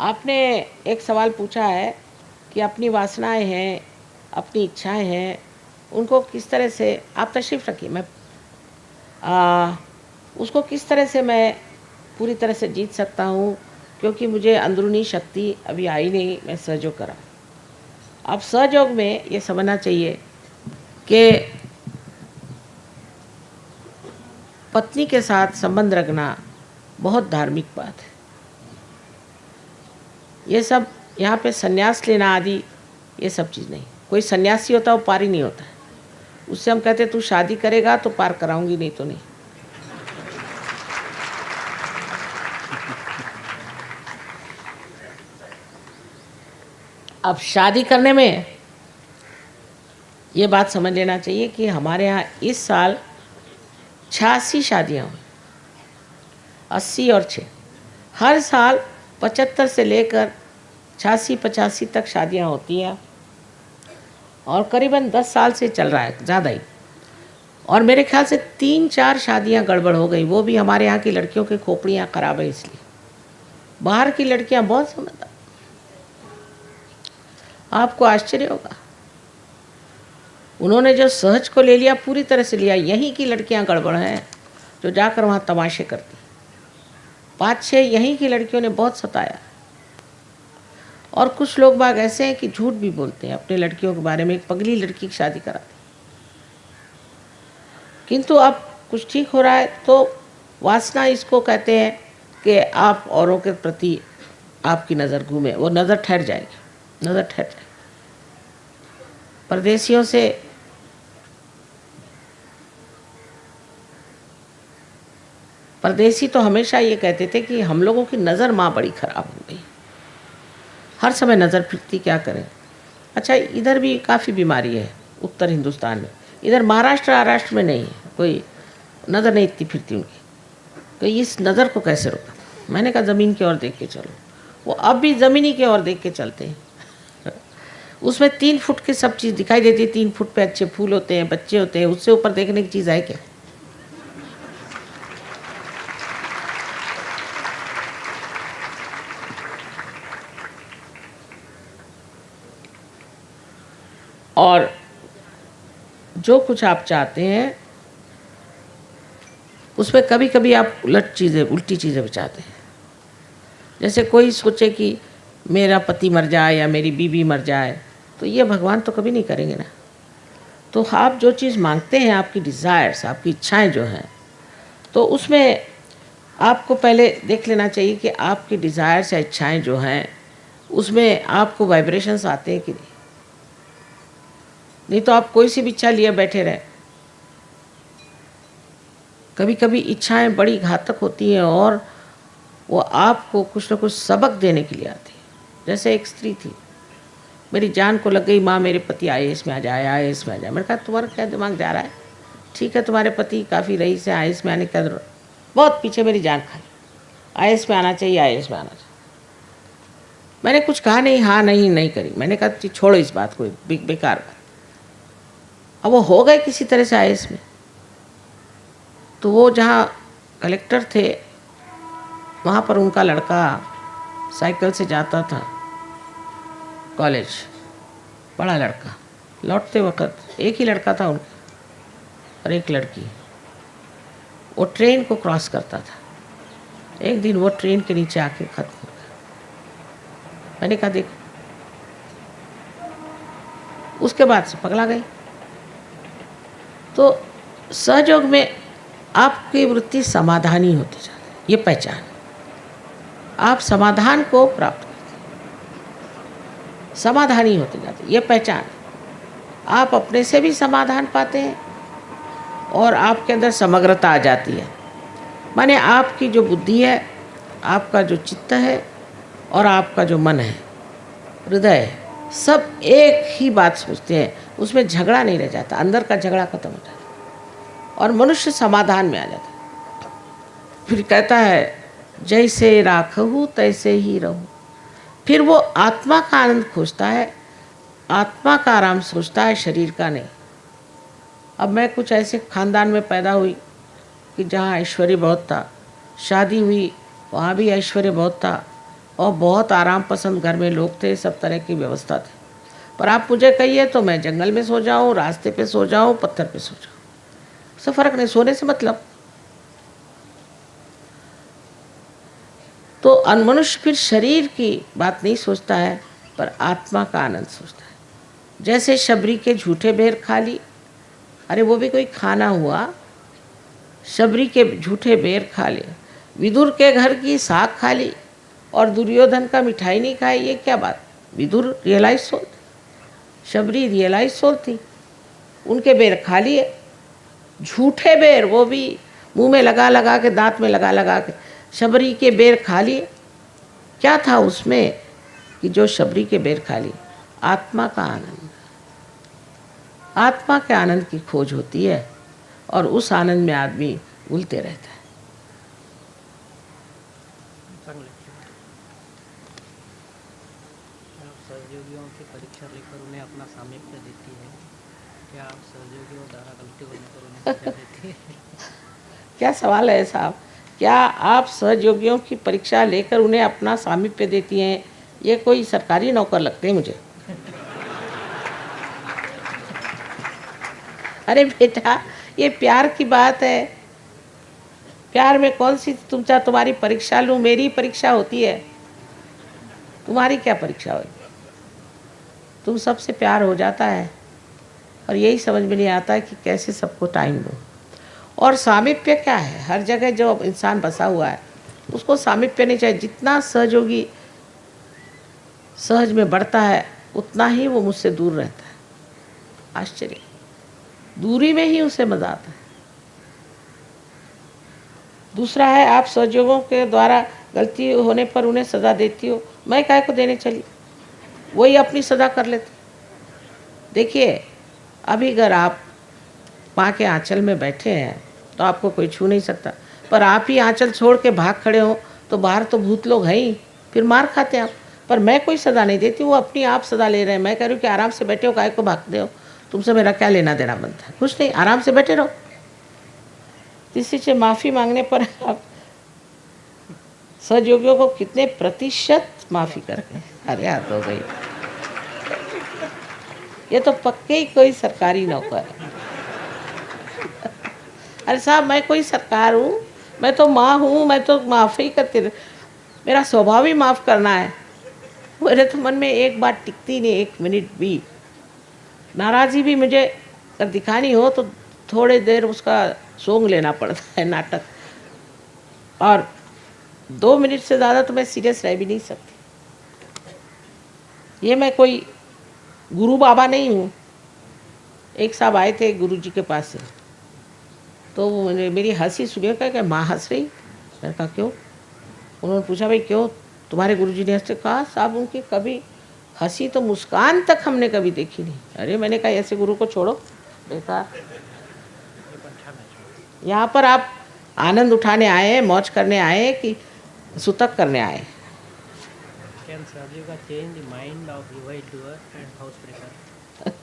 आपने एक सवाल पूछा है कि अपनी वासनाएं हैं, अपनी इच्छाएं हैं, उनको किस तरह से आप तशरीफ़ रखिए, मैं आ, उसको किस तरह से मैं पूरी तरह से जीत सकता हूँ, क्योंकि मुझे अंदरूनी शक्ति अभी आई नहीं, मैं सहयोग करा। अब सहयोग में ये समझना चाहिए कि पत्नी के साथ संबंध रखना बहुत धार्मिक बात है। ये सब यहाँ पे संन्यास लेना आदि ये सब चीज़ नहीं। कोई सन्यासी होता है वो पारी नहीं होता है। उससे हम कहते तू शादी करेगा तो पार कराऊंगी, नहीं तो नहीं। अब शादी करने में ये बात समझ लेना चाहिए कि हमारे यहाँ इस साल 86 शादियाँ हुई, 80 और 6। हर साल 75 से लेकर 86-85 तक शादियाँ होती हैं और करीबन 10 साल से चल रहा है, ज़्यादा ही। और मेरे ख्याल से 3-4 शादियाँ गड़बड़ हो गई, वो भी हमारे यहाँ की लड़कियों की खोपड़ियाँ ख़राब है इसलिए। बाहर की लड़कियाँ बहुत समझदार, आपको आश्चर्य होगा। उन्होंने जो सहज को ले लिया, पूरी तरह से लिया। यहीं की लड़कियां गड़बड़ हैं जो जाकर वहाँ तमाशे करती। 5-6 यहीं की लड़कियों ने बहुत सताया। और कुछ लोग बाग ऐसे हैं कि झूठ भी बोलते हैं अपने लड़कियों के बारे में। एक पगली लड़की की शादी करा दी, किंतु अब कुछ ठीक हो रहा है। तो वासना इसको कहते हैं कि आप औरों के प्रति आपकी नज़र घूमे, वो नज़र ठहर जाएगी, नज़र ठहर जाएगी। परदेशियों से परदेसी तो हमेशा ये कहते थे कि हम लोगों की नज़र माँ बड़ी ख़राब हो गई, हर समय नज़र फिरती, क्या करें। अच्छा, इधर भी काफ़ी बीमारी है उत्तर हिंदुस्तान में। इधर महाराष्ट्र में नहीं है, कोई नज़र नहीं इतनी फिरती उनकी। तो इस नज़र को कैसे रोका? मैंने कहा ज़मीन की ओर देख के चलो। वो अब भी ज़मीनी की ओर देख के चलते हैं। उसमें 3 फुट की सब चीज़ दिखाई देती है। 3 फुट पे अच्छे फूल होते हैं, बच्चे होते हैं, उससे ऊपर देखने की चीज़ है क्या? और जो कुछ आप चाहते हैं उसमें कभी कभी आप उल्टी चीज़ें भी चाहते हैं। जैसे कोई सोचे कि मेरा पति मर जाए या मेरी बीवी मर जाए, तो ये भगवान तो कभी नहीं करेंगे ना। तो आप जो चीज़ मांगते हैं, आपकी डिज़ायर्स, आपकी इच्छाएं जो हैं, तो उसमें आपको पहले देख लेना चाहिए कि आपकी डिज़ायर्स या इच्छाएं जो हैं उसमें आपको वाइब्रेशंस आते हैं कि नहीं तो आप कोई सी भी इच्छा लिए बैठे रहे। कभी कभी इच्छाएं बड़ी घातक होती हैं और वो आपको कुछ न कुछ सबक देने के लिए आती है। जैसे एक स्त्री थी, मेरी जान को लग गई, माँ मेरे पति IAS में आ जाए, IAS में आ जाए। मैंने कहा तुम्हारा क्या दिमाग जा रहा है? ठीक है, तुम्हारे पति काफ़ी रईस है, IAS में आने का बहुत पीछे मेरी जान खाई, IAS में आना चाहिए, IAS में आना चाहिए। मैंने कुछ कहा नहीं, हाँ नहीं करी। मैंने कहा छोड़ो इस बात को, बेकार बात। अब वो हो गए किसी तरह से IAS में। तो वो जहाँ कलेक्टर थे वहाँ पर उनका लड़का साइकिल से जाता था कॉलेज, बड़ा लड़का। लौटते वक्त एक ही लड़का था उनका और एक लड़की। वो ट्रेन को क्रॉस करता था। एक दिन वो ट्रेन के नीचे आके खत्म हो गया। मैंने कहा देखो, उसके बाद से पगला गई। तो सहयोग में आपकी वृत्ति समाधानी होती जाती है, ये पहचान। आप समाधान को प्राप्त करते हैं, समाधानी होते जाते हैं, ये पहचान। आप अपने से भी समाधान पाते हैं और आपके अंदर समग्रता आ जाती है। माने आपकी जो बुद्धि है, आपका जो चित्त है और आपका जो मन है, हृदय है, सब एक ही बात सोचते हैं। उसमें झगड़ा नहीं रह जाता, अंदर का झगड़ा खत्म हो जाता है और मनुष्य समाधान में आ जाता है। फिर कहता है जैसे राखहु तैसे ही रहूं। फिर वो आत्मा का आनंद खोजता है, आत्मा का आराम सोचता है, शरीर का नहीं। अब मैं कुछ ऐसे खानदान में पैदा हुई कि जहाँ ऐश्वर्य बहुत था, शादी हुई वहाँ भी ऐश्वर्य बहुत था, और बहुत आराम पसंद घर में लोग थे, सब तरह की व्यवस्था थी। पर आप मुझे कहिए तो मैं जंगल में सो जाऊं, रास्ते पे सो जाऊं, पत्थर पे सो जाऊं, उससे फ़र्क नहीं, सोने से मतलब। तो मनुष्य फिर शरीर की बात नहीं सोचता है, पर आत्मा का आनंद सोचता है। जैसे शबरी के झूठे बेर खा ली, अरे वो भी कोई खाना हुआ, शबरी के झूठे बेर खा लिए, विदुर के घर की साग खा ली और दुर्योधन का मिठाई नहीं खाई, ये क्या बात। विदुर रियलाइज सोल थी, शबरी रियलाइज सोल थी, उनके बेर खा लिए, झूठे बेर, वो भी मुंह में लगा लगा के, दांत में लगा लगा के शबरी के बेर खा लिए। क्या था उसमें कि जो शबरी के बेर खा लिए? आत्मा का आनंद। आत्मा के आनंद की खोज होती है और उस आनंद में आदमी उलते रहता है। सहयोगियों की परीक्षा लेकर उन्हें अपना सामिप्य देती है, क्या आप सहयोगियों द्वारा गलती होने पर उन्हें सजा देती है? क्या सवाल है साहब? क्या आप सहयोगियों की परीक्षा लेकर उन्हें अपना सामिप्य देती हैं? ये कोई सरकारी नौकर लगते हैं मुझे। अरे बेटा, ये प्यार की बात है। प्यार में कौन सी तुम्हारी परीक्षा लूँ? मेरी परीक्षा होती है, तुम्हारी क्या परीक्षा होगी? तुम सबसे प्यार हो जाता है और यही समझ में नहीं आता है कि कैसे सबको टाइम दो। और सामीप्य क्या है? हर जगह जो इंसान बसा हुआ है उसको सामीप्य नहीं चाहिए। जितना सहयोगी सहज में बढ़ता है उतना ही वो मुझसे दूर रहता है। आश्चर्य, दूरी में ही उसे मजा आता है। दूसरा है, आप सहयोगों के द्वारा गलती होने पर उन्हें सज़ा देती हो। मैं काहे को देने चली, वही अपनी सज़ा कर लेते। देखिए, अभी अगर आप माँ के आंचल में बैठे हैं तो आपको कोई छू नहीं सकता, पर आप ही आंचल छोड़ के भाग खड़े हो तो बाहर तो भूत लोग हैं ही, फिर मार खाते हैं आप। पर मैं कोई सज़ा नहीं देती, वो अपनी आप सज़ा ले रहे हैं। मैं कह रही हूँ कि आराम से बैठे हो, काहे को भागते हो? तुमसे मेरा क्या लेना देना बनता है? कुछ नहीं, आराम से बैठे रहो। किसी से माफ़ी मांगने पर आप सहयोगियों को कितने प्रतिशत माफ़ी करते हैं? अरे हाथ हो गई, ये तो पक्के ही कोई सरकारी नौकर है। अरे साहब, मैं कोई सरकार हूँ? मैं तो माँ हूँ, मैं तो माफ़ ही करती रहूँ। मेरा स्वभाव ही माफ़ करना है। मेरे तो मन में एक बात टिकती नहीं, एक मिनट भी। नाराज़ी भी मुझे अगर दिखानी हो तो थोड़ी देर उसका सोंग लेना पड़ता है, नाटक। और 2 मिनट से ज़्यादा तो मैं सीरियस रह भी नहीं सकती। ये मैं कोई गुरु बाबा नहीं हूँ। एक साहब आए थे गुरु जी के पास से, तो मेरी हंसी सुनिए, क्या माँ हंस रही? मैंने कहा क्यों? उन्होंने पूछा भाई क्यों तुम्हारे गुरुजी ने हंसते? कहा साहब उनकी कभी हंसी तो मुस्कान तक हमने कभी देखी नहीं। अरे मैंने कहा ऐसे गुरु को छोड़ो, बेकार। यहाँ पर आप आनंद उठाने आए हैं, मौज करने आए हैं कि सुतक करने आए हैं? Can Sahaja change the mind of evildoer and housebreaker?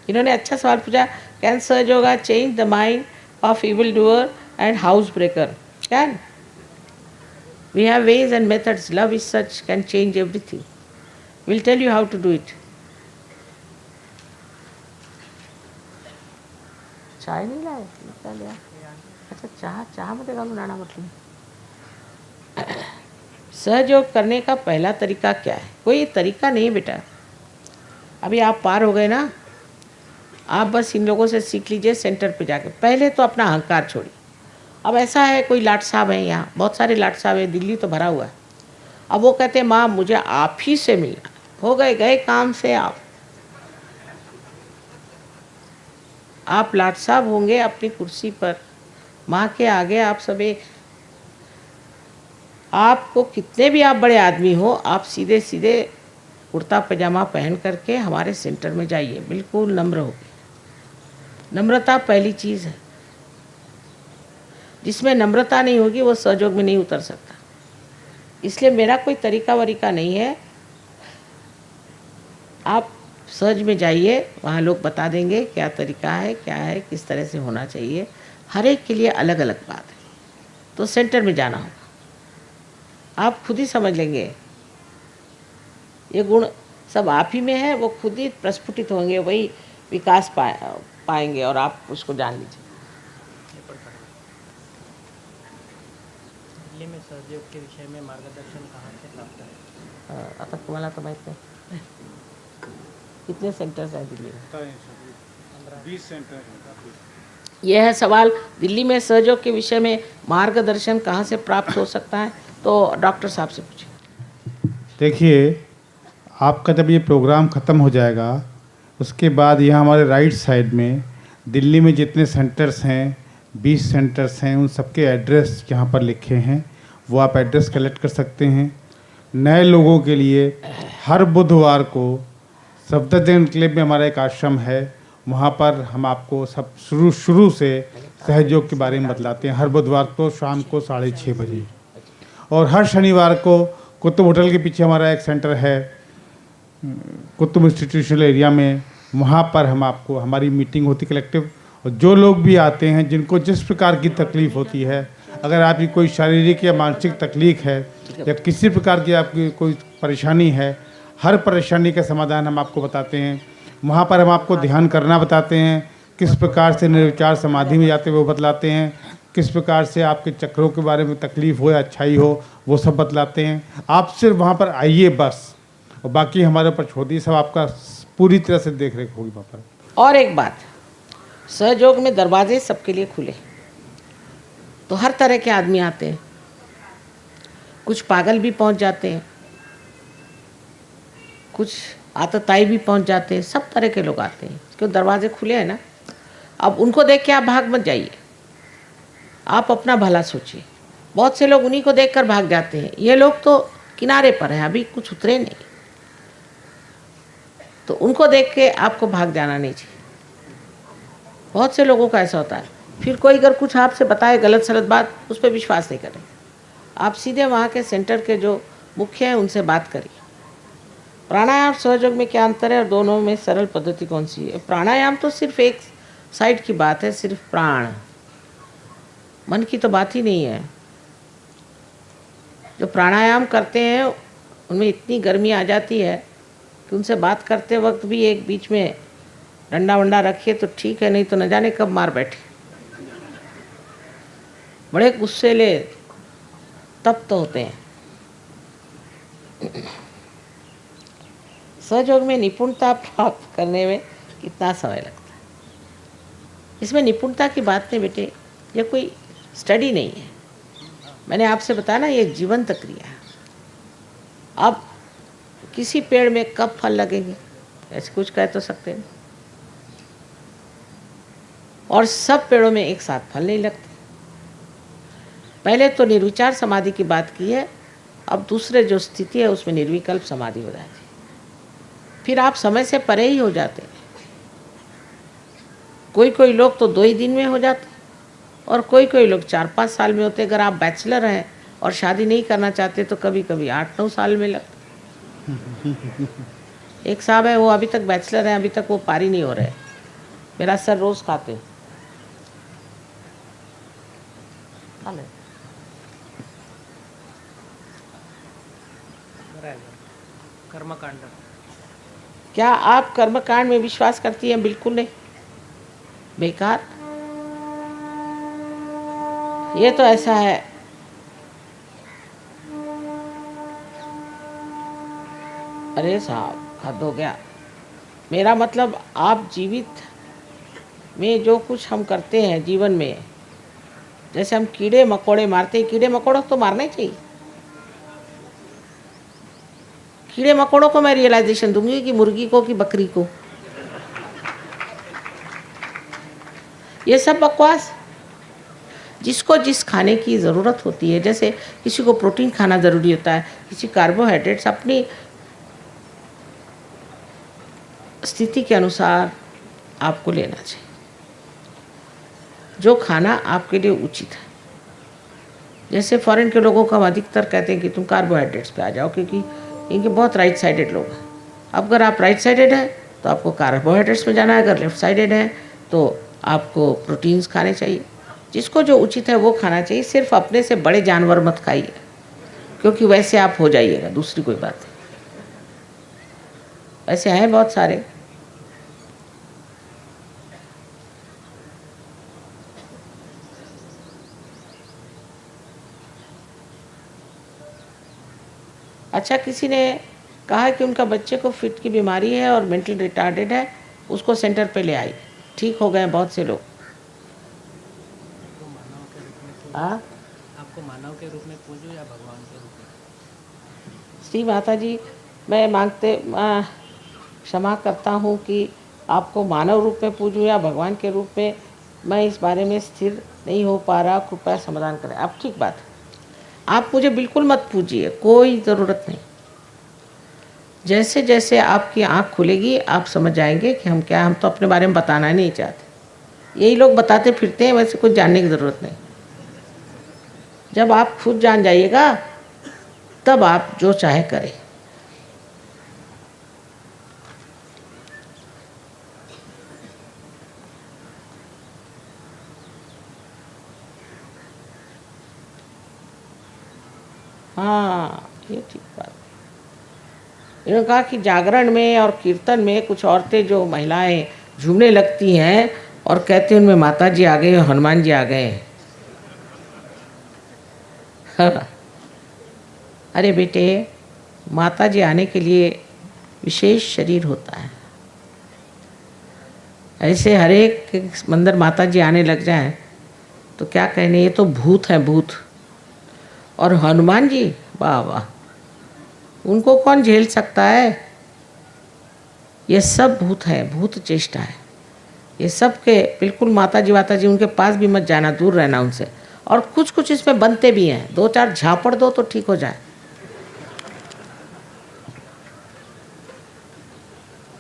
इन्होंने अच्छा सवाल पूछा। कैन सहयोगा change the mind of evil doer and house breaker? Can. We have ways and methods. Love is such, can change everything. We'll tell you how to do it. चाय नहीं लाए? क्या लिया? अच्छा, चाह मध्ये घालून आणा म्हटलं। सहयोग करने का पहला तरीका क्या है? कोई तरीका नहीं बेटा। अभी आप पार हो गए ना, आप बस इन लोगों से सीख लीजिए सेंटर पे जाके। पहले तो अपना अहंकार छोड़िए। अब ऐसा है, कोई लाट साहब हैं यहाँ, बहुत सारे लाट साहब हैं, दिल्ली तो भरा हुआ है। अब वो कहते हैं माँ मुझे आप ही से मिलना। हो गए काम से आप लाट साहब होंगे अपनी कुर्सी पर, माँ के आगे आप सब एक। आपको कितने भी आप बड़े आदमी हो, आप सीधे सीधे कुर्ता पजामा पहन करके हमारे सेंटर में जाइए, बिल्कुल नम्र होगी। नम्रता पहली चीज़ है। जिसमें नम्रता नहीं होगी वो सहयोग में नहीं उतर सकता। इसलिए मेरा कोई तरीका वरीका नहीं है। आप सहज में जाइए, वहाँ लोग बता देंगे क्या तरीका है, क्या है, किस तरह से होना चाहिए। हर एक के लिए अलग अलग बात है। तो सेंटर में जाना होगा। आप खुद ही समझ लेंगे। ये गुण सब आप ही में है, वो खुद ही प्रस्फुटित होंगे, वही विकास पाएंगे और आप उसको जान लीजिए। दिल्ली में सहयोग के विषय में मार्गदर्शन कहाँ से प्राप्त है? आता तुम्हाला तो माहित नहीं कितने सेंटर्स हैं दिल्ली में? 20 सेंटर हैं। यह है सवाल, दिल्ली में सहयोग के विषय में मार्गदर्शन कहाँ से प्राप्त हो सकता है, तो डॉक्टर साहब से पूछिए। देखिए, आपका जब ये प्रोग्राम ख़त्म हो जाएगा उसके बाद यहाँ हमारे राइट साइड में दिल्ली में जितने सेंटर्स हैं, 20 सेंटर्स हैं, उन सबके एड्रेस यहाँ पर लिखे हैं, वो आप एड्रेस कलेक्ट कर सकते हैं। नए लोगों के लिए हर बुधवार को सफदरजंग एन्क्लेव में हमारा एक आश्रम है, वहाँ पर हम आपको सब शुरू से सहयोग के बारे में बतलाते हैं, हर बुधवार को शाम को 6:30 बजे। और हर शनिवार को कुतुब होटल के पीछे हमारा एक सेंटर है कुतुब इंस्टीट्यूशनल एरिया में, वहाँ पर हम आपको हमारी मीटिंग होती कलेक्टिव, और जो लोग भी आते हैं जिनको जिस प्रकार की तकलीफ़ होती है, अगर आपकी कोई शारीरिक या मानसिक तकलीफ है या किसी प्रकार की आपकी कोई परेशानी है, हर परेशानी का समाधान हम आपको बताते हैं। वहाँ पर हम आपको ध्यान करना बताते हैं, किस प्रकार से निर्विचार समाधि में जाते हैं वो बतलाते हैं, किस प्रकार से आपके चक्रों के बारे में तकलीफ़ हो या अच्छाई हो वो सब बतलाते हैं। आप सिर्फ वहाँ पर आइए बस, और बाकी हमारे ऊपर छोड़ दिए, सब आपका पूरी तरह से देख रेख होगी वहाँ पर। और एक बात, सहयोग में दरवाजे सबके लिए खुले, तो हर तरह के आदमी आते हैं, कुछ पागल भी पहुंच जाते हैं, कुछ आतताई भी पहुंच जाते हैं, सब तरह के लोग आते हैं, क्योंकि दरवाजे खुले हैं ना। अब उनको देख के आप भाग मत जाइए, आप अपना भला सोचिए। बहुत से लोग उन्हीं को देखकर भाग जाते हैं, ये लोग तो किनारे पर हैं, अभी कुछ उतरे नहीं, तो उनको देख के आपको भाग जाना नहीं चाहिए। बहुत से लोगों का ऐसा होता है, फिर कोई अगर कुछ आपसे बताए गलत सलत बात, उस पर विश्वास नहीं करें। आप सीधे वहाँ के सेंटर के जो मुख्य हैं उनसे बात करिए। प्राणायाम और सहयोग में क्या अंतर है और दोनों में सरल पद्धति कौन सी है? प्राणायाम तो सिर्फ एक साइड की बात है, सिर्फ प्राण, मन की तो बात ही नहीं है। जो प्राणायाम करते हैं उनमें इतनी गर्मी आ जाती है कि उनसे बात करते वक्त भी एक बीच में डंडा वंडा रखिए तो ठीक है, नहीं तो न जाने कब मार बैठे। बड़े गुस्सेले तप्त होते हैं। सहयोग में निपुणता प्राप्त करने में कितना समय लगता है? इसमें निपुणता की बात नहीं बेटे, यह कोई स्टडी नहीं है। मैंने आपसे बताया ना, ये एक जीवंत क्रिया है। अब किसी पेड़ में कब फल लगेंगे ऐसे कुछ कह तो सकते हैं, और सब पेड़ों में एक साथ फल नहीं लगते। पहले तो निर्विचार समाधि की बात की है, अब दूसरे जो स्थिति है उसमें निर्विकल्प समाधि हो जाती है, फिर आप समय से परे ही हो जाते हैं। कोई कोई लोग तो 2 ही दिन में हो जाते, और कोई कोई लोग 4-5 साल में होते। अगर आप बैचलर हैं और शादी नहीं करना चाहते तो कभी कभी 8-9 साल में लगते। एक साहब है, वो अभी तक बैचलर हैं, अभी तक वो पारी नहीं हो रहे, मेरा सर रोज़ खाते। कर्मकांड, क्या आप कर्मकांड में विश्वास करती हैं? बिल्कुल नहीं, बेकार। ये तो ऐसा है, अरे साहब हद हो गया। मेरा मतलब आप जीवित में जो कुछ हम करते हैं जीवन में, जैसे हम कीड़े मकोड़े मारते हैं, कीड़े मकोड़ों को तो मारना ही चाहिए। कीड़े मकोड़ों को मैं रियलाइजेशन दूंगी कि मुर्गी को कि बकरी को, ये सब बकवास। जिसको जिस खाने की ज़रूरत होती है, जैसे किसी को प्रोटीन खाना ज़रूरी होता है, किसी कार्बोहाइड्रेट्स, अपनी स्थिति के अनुसार आपको लेना चाहिए जो खाना आपके लिए उचित है। जैसे फॉरेन के लोगों को हम अधिकतर कहते हैं कि तुम कार्बोहाइड्रेट्स पे आ जाओ, क्योंकि इनके बहुत राइट साइडेड लोग हैं। अब अगर आप राइट साइडेड हैं तो आपको कार्बोहाइड्रेट्स में जाना है, अगर लेफ्ट साइडेड हैं तो आपको प्रोटीन्स खाने चाहिए। जिसको जो उचित है वो खाना चाहिए। सिर्फ अपने से बड़े जानवर मत खाइए, क्योंकि वैसे आप हो जाइएगा, दूसरी कोई बात नहीं। ऐसे हैं बहुत सारे। अच्छा, किसी ने कहा कि उनका बच्चे को फिट की बीमारी है और मेंटल रिटार्डेड है, उसको सेंटर पे ले आई, ठीक हो गए बहुत से लोग। आपको मानव के रूप में पूजो, हाँ, आपको मानव के रूप में पूजो या भगवान के रूप में? श्री माता जी, मैं क्षमा करता हूँ कि आपको मानव रूप में पूजूं या भगवान के रूप में, मैं इस बारे में स्थिर नहीं हो पा रहा, कृपया समाधान करें। आप ठीक बात है, आप मुझे बिल्कुल मत पूजिए, कोई ज़रूरत नहीं। जैसे जैसे आपकी आँख खुलेगी आप समझ जाएंगे कि हम क्या, हम तो अपने बारे में बताना ही नहीं चाहते। यही लोग बताते फिरते हैं, वैसे कुछ जानने की ज़रूरत नहीं। जब आप खुद जान जाइएगा तब आप जो चाहे करें। हाँ, ये ठीक बात है। इन्होंने कहा कि जागरण में और कीर्तन में कुछ औरतें जो महिलाएं झूमने लगती हैं और कहती हैं उनमें माता जी आ गए, हनुमान जी आ गए। हाँ। अरे बेटे, माता जी आने के लिए विशेष शरीर होता है। ऐसे हर एक मंदिर माता जी आने लग जाएं तो क्या कहने, ये तो भूत है, भूत। और हनुमान जी, वाह वाह, उनको कौन झेल सकता है। ये सब भूत है, भूत चेष्टा है। ये सब के बिल्कुल माता जी उनके पास भी मत जाना, दूर रहना उनसे। और कुछ कुछ इसमें बनते भी हैं, दो चार झापड़ दो तो ठीक हो जाए।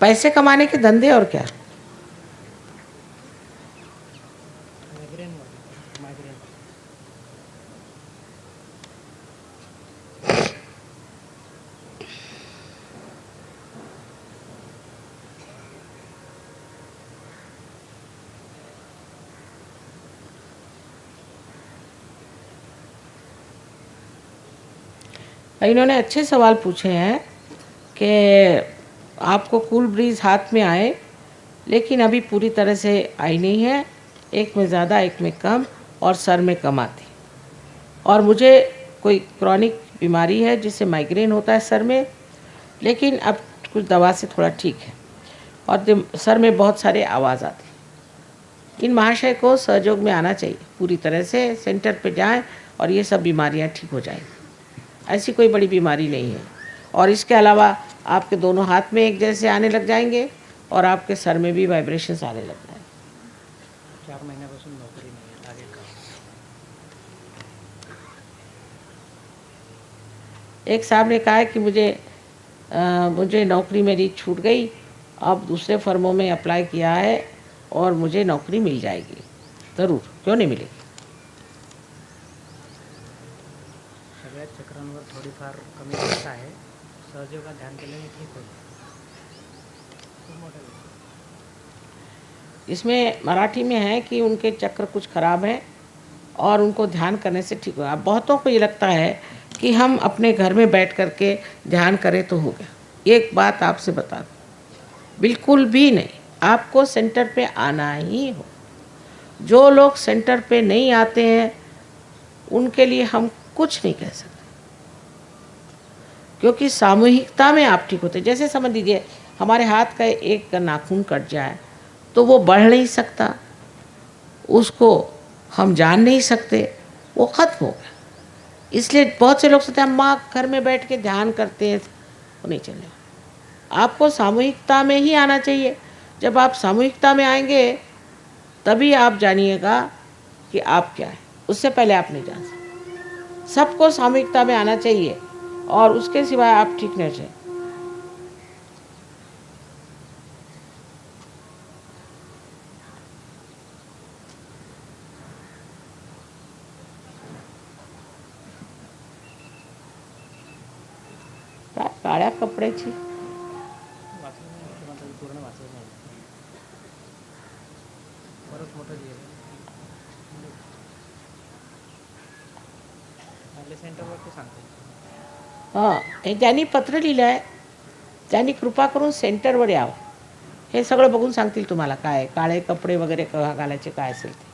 पैसे कमाने के धंधे और क्या। माइग्रेन वाली, माइग्रेन। इन्होंने अच्छे सवाल पूछे हैं कि आपको कूल ब्रीज हाथ में आए, लेकिन अभी पूरी तरह से आई नहीं है, एक में ज़्यादा एक में कम, और सर में कम आती। और मुझे कोई क्रॉनिक बीमारी है जिससे माइग्रेन होता है सर में, लेकिन अब कुछ दवा से थोड़ा ठीक है। और सर में बहुत सारे आवाज़ आती। इन महाशय को सहयोग में आना चाहिए, पूरी तरह से सेंटर पे जाएं और ये सब बीमारियां ठीक हो जाएंगी। ऐसी कोई बड़ी बीमारी नहीं है। और इसके अलावा आपके दोनों हाथ में एक जैसे आने लग जाएंगे और आपके सर में भी वाइब्रेशंस आने लग जाएंगे। 4 महिन्यापासून नोकरी नाही आहे, आगे का? एक साहब ने कहा है कि मुझे नौकरी मेरी छूट गई, अब दूसरे फर्मों में अप्लाई किया है और मुझे नौकरी मिल जाएगी। ज़रूर, क्यों नहीं मिलेगी। सगळ्याच चक्रांवर थोडीफार कमी जास्त आहे, सहयोगात ध्यान केल्याने ठीक होईल. खूप मोठा विषय. इसमें मराठी में है कि उनके चक्र कुछ खराब हैं और उनको ध्यान करने से ठीक होगा। बहुतों को ये लगता है कि हम अपने घर में बैठ कर के ध्यान करें तो हो गया। एक बात आपसे बता दूं, बिल्कुल भी नहीं, आपको सेंटर पे आना ही हो। जो लोग सेंटर पे नहीं आते हैं उनके लिए हम कुछ नहीं कह सकते, क्योंकि सामूहिकता में आप ठीक होते। जैसे समझ लीजिए हमारे हाथ का एक नाखून कट जाए तो वो बढ़ नहीं सकता, उसको हम जान नहीं सकते, वो ख़त्म हो गया। इसलिए बहुत से लोग सोचते हैं हम माँ घर में बैठ के ध्यान करते हैं, वो नहीं चलेगा। आपको सामूहिकता में ही आना चाहिए। जब आप सामूहिकता में आएंगे तभी आप जानिएगा कि आप क्या है, उससे पहले आप नहीं जान सकते। सबको सामूहिकता में आना चाहिए और उसके सिवाय आप ठीक नहीं चाहिए। काय काळ्या कपड्याची वाचलं नाही मुख्यमंत्री पूर्ण वाचलं नाही. बरंच मोठं लिहिलं. आपल्या सेंटरवरती सांगते. हां हे ज्यांनी पत्र लिहिलं आहे त्यांनी कृपा करून सेंटरवर यावं. हे सगळं बघून सांगतील तुम्हाला काय काळे कपडे वगैरे घालायचे काय असेल ते.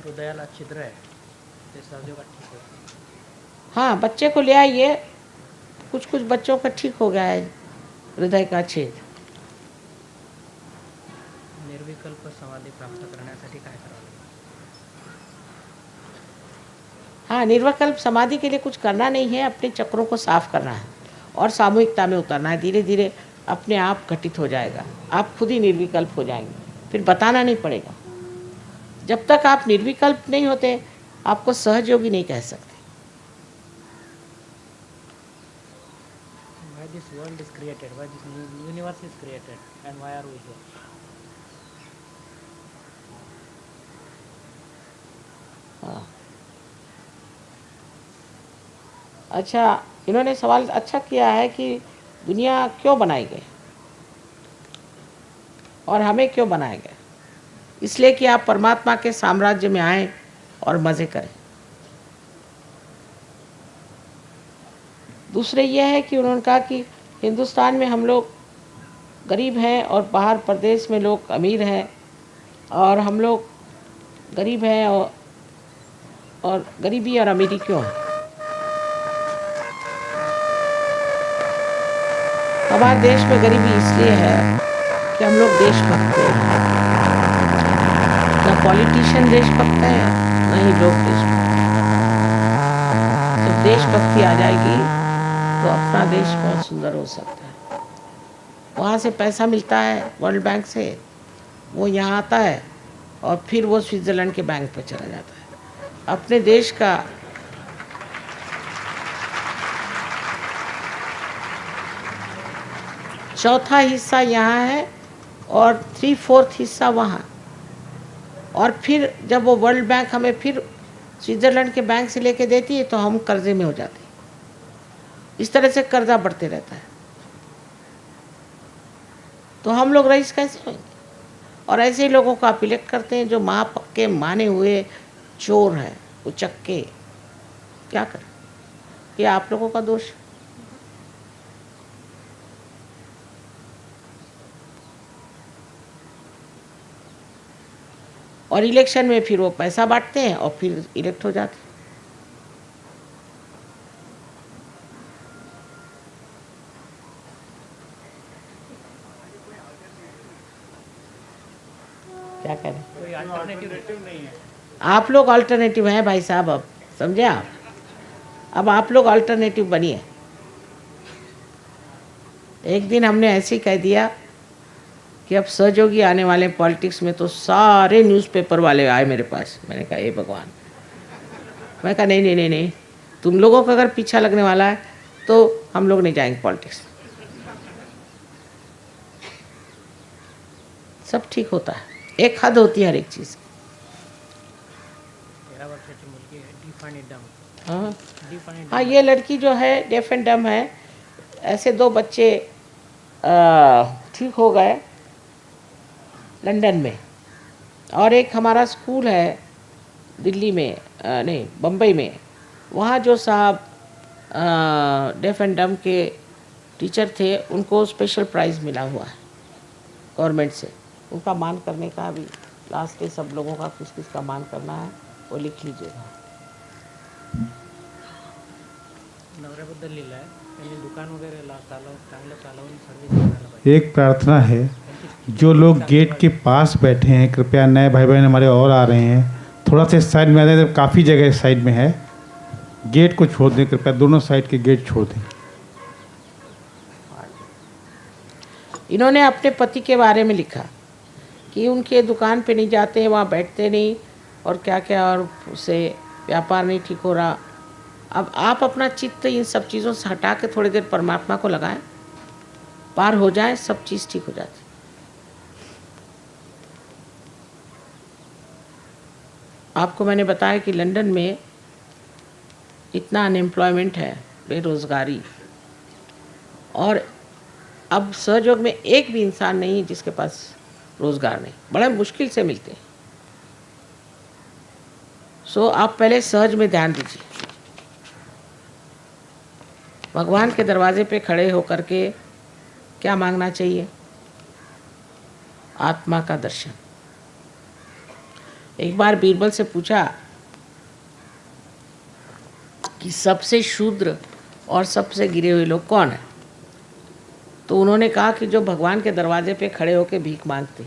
हृदयाला छिद्र आहे ते सहजोगात ठीक होईल. हाँ बच्चे को ले आइए. कुछ कुछ बच्चों का ठीक हो गया है हृदय का छेद. निर्विकल्प समाधी प्राप्त करण्यासाठी काय करावं लागेल? हाँ निर्विकल्प समाधि के लिए कुछ करना नहीं है. अपने चक्रों को साफ करना है और सामूहिकता में उतरना है. धीरे धीरे अपने आप घटित हो जाएगा. आप खुद ही निर्विकल्प हो जाएंगे. फिर बताना नहीं पड़ेगा. जब तक आप निर्विकल्प नहीं होते आपको सहयोगी नहीं कह सकते. Why this world is created? Why this universe is created? And why are we here? हाँ. अच्छा इन्होंने सवाल अच्छा किया है कि दुनिया क्यों बनाई गई और हमें क्यों बनाया गया. इसलिए कि आप परमात्मा के साम्राज्य में आएं और मज़े करें. दूसरे यह है कि उन्होंने कहा कि हिंदुस्तान में हम लोग गरीब हैं और बाहर प्रदेश में लोग अमीर हैं और हम लोग गरीब हैं और गरीबी और अमीरी क्यों है. हमारे देश में गरीबी इसलिए है कि हम लोग देशभक्त हैं. ना पॉलिटिशियन देशभक्त हैं ना ही लोग देशभक्त. जब देशभक्ति आ जाएगी तो अपना देश बहुत सुंदर हो सकता है. वहाँ से पैसा मिलता है वर्ल्ड बैंक से, वो यहाँ आता है और फिर वो स्विट्ज़रलैंड के बैंक पे चला जाता है. अपने देश का चौथा हिस्सा यहाँ है और 3/4 हिस्सा वहाँ. और फिर जब वो वर्ल्ड बैंक हमें फिर स्विट्ज़रलैंड के बैंक से लेके देती है तो हम कर्जे में हो जाते हैं. इस तरह से कर्जा बढ़ते रहता है. तो हम लोग रईस कैसे होंगे. और ऐसे ही लोगों को आप इलेक्ट करते हैं जो माँ पक्के माने हुए चोर हैं, उचक्के. क्या करें, ये आप लोगों का दोष. और इलेक्शन में फिर वो पैसा बांटते हैं और फिर इलेक्ट हो जाते हैं. क्या करें, कोई अल्टरनेटिव नहीं है. आप लोग अल्टरनेटिव हैं भाई साहब. अब समझे आप, अब आप लोग अल्टरनेटिव बनिए. एक दिन हमने ऐसे ही कह दिया कि अब सहयोगी आने वाले पॉलिटिक्स में तो सारे न्यूज़पेपर वाले आए मेरे पास. मैंने कहा हे भगवान. मैं कहा नहीं नहीं नहीं नहीं, तुम लोगों का अगर पीछा लगने वाला है तो हम लोग नहीं जाएंगे पॉलिटिक्स. सब ठीक होता है, एक हद होती है हर एक चीज़. 13 वर्षाची मुलगी आहे, डीफ आणि डम. हाँ डीफ आणि हाँ ये लड़की जो है डेफ एंड डम है. ऐसे 2 बच्चे ठीक हो गए लंदन में. और एक हमारा स्कूल है दिल्ली में, नहीं बम्बई में. वहाँ जो साहब डेफ एंड डम के टीचर थे उनको स्पेशल प्राइज़ मिला हुआ है गवर्नमेंट से. उनका मान करने का अभी लास्ट डे सब लोगों का किस किस का मान करना है वो लिख लीजिएगा. नवऱ्याबद्दल लिहिलं आहे. त्यांनी दुकान वगैरे चांगलं चालवून सर्व्हिस करायला पाहिजे. एक प्रार्थना है, जो लोग गेट के पास बैठे हैं कृपया, नए भाई बहन हमारे और आ रहे हैं, थोड़ा सा साइड में आ जाए. काफ़ी जगह साइड में है, गेट को छोड़ दें कृपया. दोनों साइड के गेट छोड़ दें. इन्होंने अपने पति के बारे में लिखा कि उनके दुकान पे नहीं जाते, वहाँ बैठते नहीं और क्या क्या, और उससे व्यापार नहीं ठीक हो रहा. अब आप अपना चित्त इन सब चीज़ों से हटा के थोड़ी देर परमात्मा को लगाएं, पार हो जाए, सब चीज़ ठीक हो जाती. आपको मैंने बताया कि लंदन में इतना अनएम्प्लॉयमेंट है, बेरोज़गारी. और अब सहयोग में एक भी इंसान नहीं है जिसके पास रोज़गार नहीं. बड़े मुश्किल से मिलते हैं. सो आप पहले सहज में ध्यान दीजिए. भगवान के दरवाजे पे खड़े होकर के क्या मांगना चाहिए? आत्मा का दर्शन। एक बार बीरबल से पूछा कि सबसे शूद्र और सबसे गिरे हुए लोग कौन है? तो उन्होंने कहा कि जो भगवान के दरवाजे पे खड़े होकर भीख मांगते।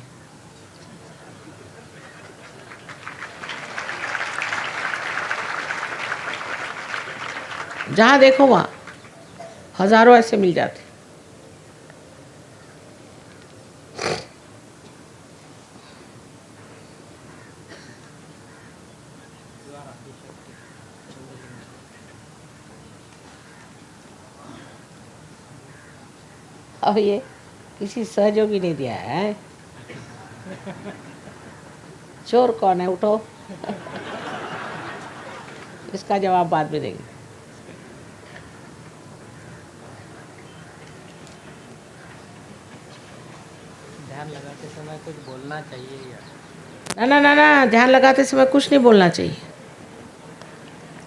जहाँ देखो वहाँ हजारों ऐसे मिल जाते। अब ये किसी सहयोगी ने दिया है। चोर कौन है? उठो। इसका जवाब बाद में देंगे। ध्यान लगाते समय कुछ बोलना चाहिए या? ना, ध्यान लगाते समय कुछ नहीं बोलना चाहिए।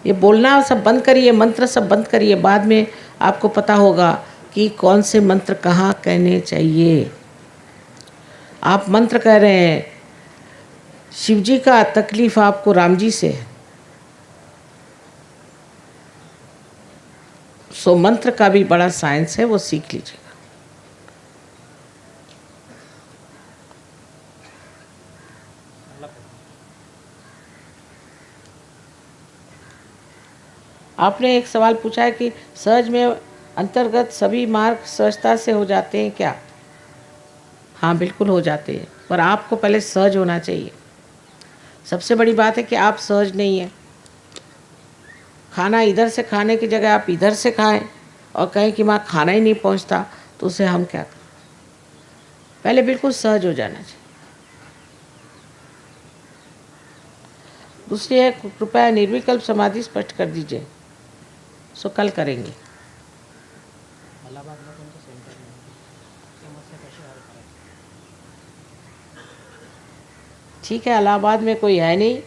ये बोलना सब बंद करिए, मंत्र सब बंद करिए। बाद में आपको पता होगा कि कौन से मंत्र कहाँ कहने चाहिए। आप मंत्र कह रहे हैं, शिव जी का तकलीफ आपको राम जी से है, सो मंत्र का भी बड़ा साइंस है, वो सीख लीजिएगा। आपने एक सवाल पूछा है कि सहज में अंतर्गत सभी मार्ग सहजता से हो जाते हैं क्या? हाँ, बिल्कुल हो जाते हैं, पर आपको पहले सहज होना चाहिए। सबसे बड़ी बात है कि आप सहज नहीं हैं। खाना इधर से खाने की जगह आप इधर से खाएं और कहें कि माँ खाना ही नहीं पहुँचता, तो उसे हम क्या करें? पहले बिल्कुल सहज हो जाना चाहिए। दूसरी है, कृपया निर्विकल्प समाधि स्पष्ट कर दीजिए। सो कल करेंगे। अलाहाबादला कोणतं सेंटर नाही, समस्या कशी हल करायची? ठीक है, इलाहाबाद में कोई है नहीं,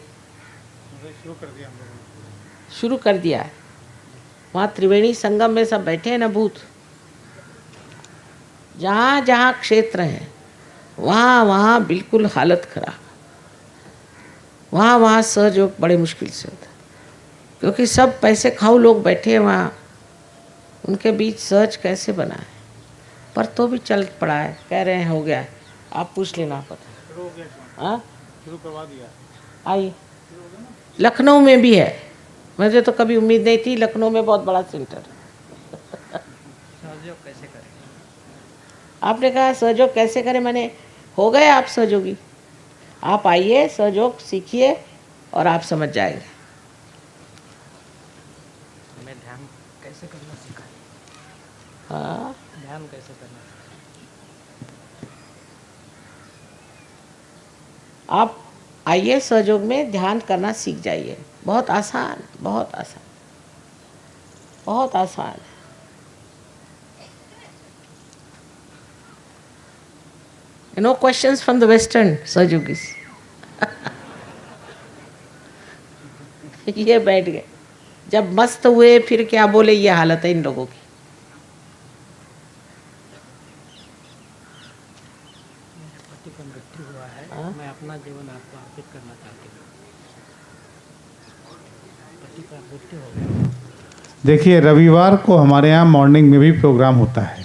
शुरू कर दिया हम लोगों ने। शुरू कर दिया है। वहाँ त्रिवेणी संगम में सब बैठे हैं ना भूत। जहाँ जहाँ क्षेत्र है वहाँ वहाँ बिल्कुल हालत खराब। वहाँ वहाँ सहयोग बड़े मुश्किल से होता है, क्योंकि सब पैसे खाऊ लोग बैठे हैं वहाँ। उनके बीच सहज कैसे बना है? पर तो भी चल पड़ा है, कह रहे हैं हो गया है। आप पूछ लेना पता। शुरू हो गया, हाँ, शुरू करवा दिया। आइए। लखनऊ में भी है। मुझे तो कभी उम्मीद नहीं थी, लखनऊ में बहुत बड़ा सेंटर है। सहयोग कैसे करें? आपने कहा सहयोग कैसे करें, मैंने हो गए आप सहयोगी। आप आइए, सहयोग सीखिए और आप समझ जाएंगे। हमें ध्यान कैसे करना सिखाएं? हाँ, ध्यान कैसे करना? आप आइए, सहयोग में ध्यान करना सीख जाइए। बहुत आसान, बहुत आसान, बहुत आसान है। No questions from the Western सहयोगीस। ये बैठ गए, जब मस्त हुए फिर क्या बोले, ये हालत है इन लोगों की। मेरे पति का मृत्यु हुआ है, हाँ? मैं अपना जीवन आपको अर्पित करना चाहती हूँ। पति का मृत्यु हो गया। देखिए, रविवार को हमारे यहाँ मॉर्निंग में भी प्रोग्राम होता है।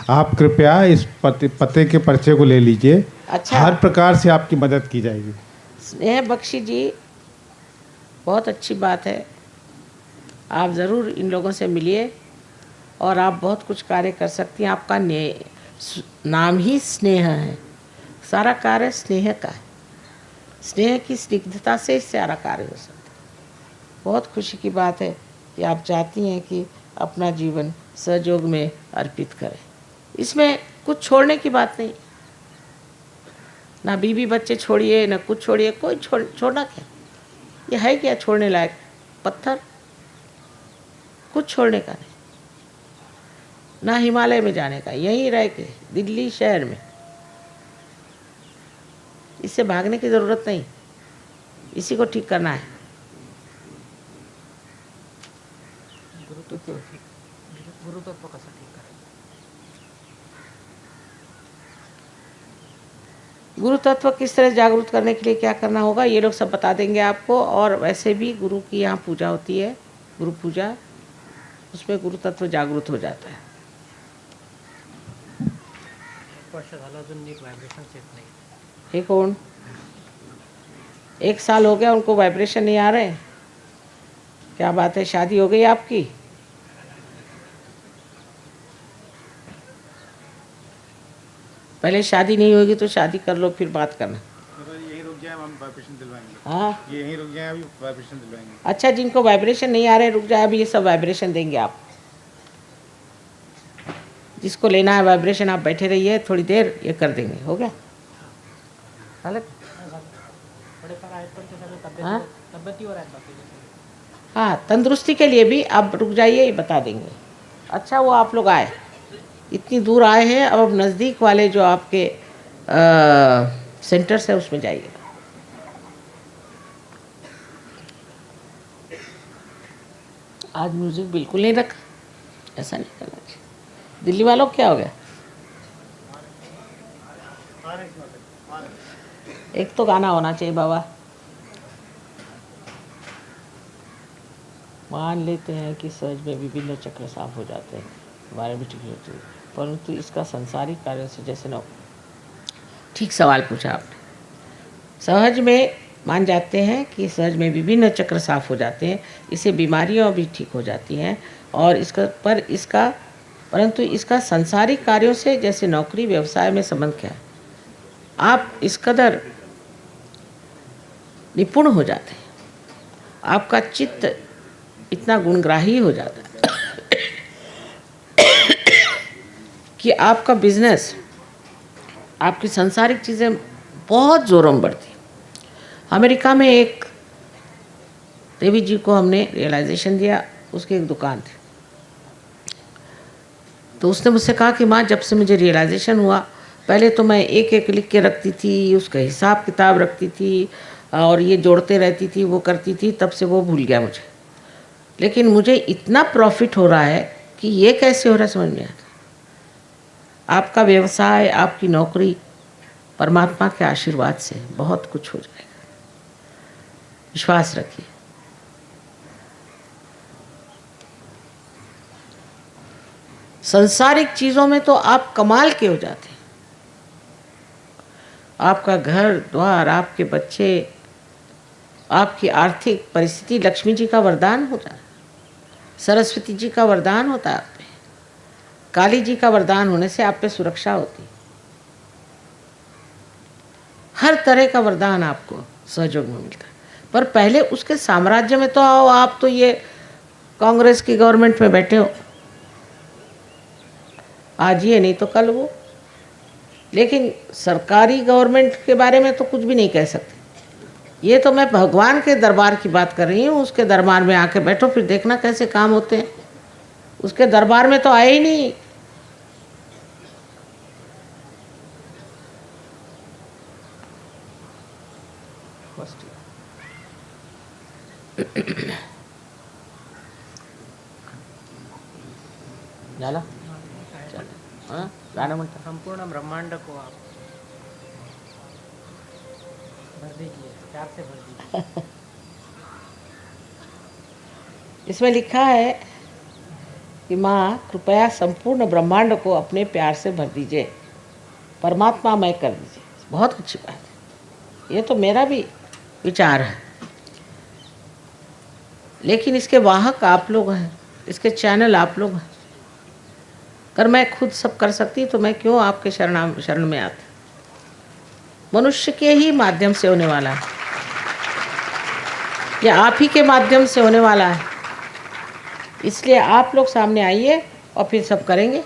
आप कृपया इस पते के पर्चे को ले लीजिए। अच्छा। हर प्रकार से आपकी मदद की जाएगी। स्नेह बख्शी जी, बहुत अच्छी बात है। आप ज़रूर इन लोगों से मिलिए और आप बहुत कुछ कार्य कर सकती हैं। आपका नाम ही स्नेह है, सारा कार्य स्नेह का है। स्नेह की स्निग्धता से सारा कार्य हो सकता है। बहुत खुशी की बात है कि आप चाहती हैं कि अपना जीवन सहयोग में अर्पित करें। इसमें कुछ छोड़ने की बात नहीं, ना बीवी बच्चे छोड़िए, ना कुछ छोड़िए। कोई छोड़ना क्या? ये है क्या छोड़ने लायक? पत्थर, कुछ छोड़ने का नहीं। ना हिमालय में जाने का, यहीं रह के दिल्ली शहर में। इससे भागने की ज़रूरत नहीं, इसी को ठीक करना है। गुरुतत्व कसं ठीक करायचं? गुरु तत्व किस तरह जागरूक करने के लिए क्या करना होगा ये लोग सब बता देंगे आपको। और वैसे भी गुरु की यहाँ पूजा होती है, गुरु पूजा, उसमें गुरु तत्व जागृत हो जाता है। 1 वर्ष झालं अजून नीट व्हायब्रेशन्स येत नाही. हे कौन? 1 साल हो गया उनको वाइब्रेशन नहीं आ रहे? क्या बात है, शादी हो गई आपकी? पहले शादी नहीं होगी तो शादी कर लो, फिर बात करना। यहीं रुक जाए, हम वाइब्रेशन दिलवाएंगे। हाँ, ये यहीं रुक जाए, अभी वाइब्रेशन दिलवाएंगे। अच्छा, जिनको वाइब्रेशन नहीं आ रहे रुक जाए, अभी ये सब वाइब्रेशन देंगे आप। जिसको लेना है वाइब्रेशन आप बैठे रहिए, थोड़ी देर ये कर देंगे। हो गया? अलग? थोडेफार आहेत पण ते सगळे हाँ? तब्येतीवर आहेत बाकीचे. हाँ, तंदुरुस्ती के लिए भी आप रुक जाइए, ये बता देंगे। अच्छा, वो आप लोग आए, इतनी दूर आए हैं, अब नज़दीक वाले जो आपके सेंटर्स है उसमें जाइए। आज म्यूज़िक बिल्कुल नहीं रखा, ऐसा नहीं करना चाहिए। दिल्ली वालों को क्या हो गया? एक तो गाना होना चाहिए बाबा। मान लेते हैं कि सहज में विभिन्न चक्र साफ हो जाते हैं, हमारे भी ठीक होती है, परंतु इसका संसारिक कार्यों से जैसे न। ठीक सवाल पूछा आपने। सहज में मान जाते हैं कि सहज में विभिन्न चक्र साफ हो जाते हैं, इससे बीमारियां भी ठीक हो जाती हैं, और परंतु इसका संसारिक कार्यों से जैसे नौकरी व्यवसाय में संबंध क्या है? आप इस कदर निपुण हो जाते हैं, आपका चित्त इतना गुणग्राही हो जाता है कि आपका बिजनेस, आपकी सांसारिक चीज़ें बहुत ज़ोरों में बढ़ती हैं। अमेरिका में एक देवी जी को हमने रियलाइजेशन दिया, उसकी एक दुकान थी, तो उसने मुझसे कहा कि माँ, जब से मुझे रियलाइजेशन हुआ, पहले तो मैं एक एक लिख के रखती थी, उसका हिसाब किताब रखती थी और ये जोड़ते रहती थी, वो करती थी, तब से वो भूल गया मुझे। लेकिन मुझे इतना प्रॉफिट हो रहा है कि ये कैसे हो रहा है समझ में आता। आपका व्यवसाय, आपकी नौकरी परमात्मा के आशीर्वाद से बहुत कुछ हो जाएगा, विश्वास रखिए। संसारिक चीज़ों में तो आप कमाल के हो जाते हैं। आपका घर द्वार, आपके बच्चे, आपकी आर्थिक परिस्थिति लक्ष्मी जी का वरदान होता है, सरस्वती जी का वरदान होता है आप पे, काली जी का वरदान होने से आप पे सुरक्षा होती है। हर तरह का वरदान आपको सहयोग में मिलता है। पर पहले उसके साम्राज्य में तो आओ। आप तो ये कांग्रेस की गवर्नमेंट में बैठे हो, आज ये नहीं तो कल वो। लेकिन सरकारी गवर्नमेंट के बारे में तो कुछ भी नहीं कह सकते। ये तो मैं भगवान के दरबार की बात कर रही हूँ। उसके दरबार में आके बैठो, फिर देखना कैसे काम होते हैं। उसके दरबार में तो आए ही नहीं। झाला? हाँ, गाणं म्हणता। संपूर्ण ब्रह्मांड को आप भर दीजिए, प्यार से भर दीजिए. इसमें लिखा है कि माँ, कृपया संपूर्ण ब्रह्मांड को अपने प्यार से भर दीजिए, परमात्मा मय कर दीजिए। बहुत अच्छी बात है, ये तो मेरा भी विचार है। लेकिन इसके वाहक आप लोग हैं, इसके चैनल आप लोग हैं। अगर मैं खुद सब कर सकती तो मैं क्यों आपके शरण में आती। मनुष्य के ही माध्यम से होने वाला है, या आप ही के माध्यम से होने वाला है। इसलिए आप लोग सामने आइए और फिर सब करेंगे।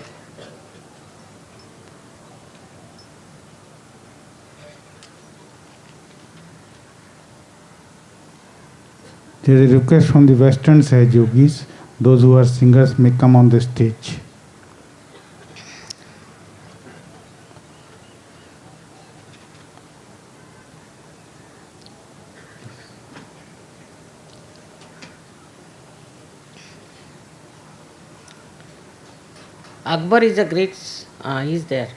There is a request from the Western Sahaj Yogis, those who are singers may come on the stage. Akbar is a great. He's there.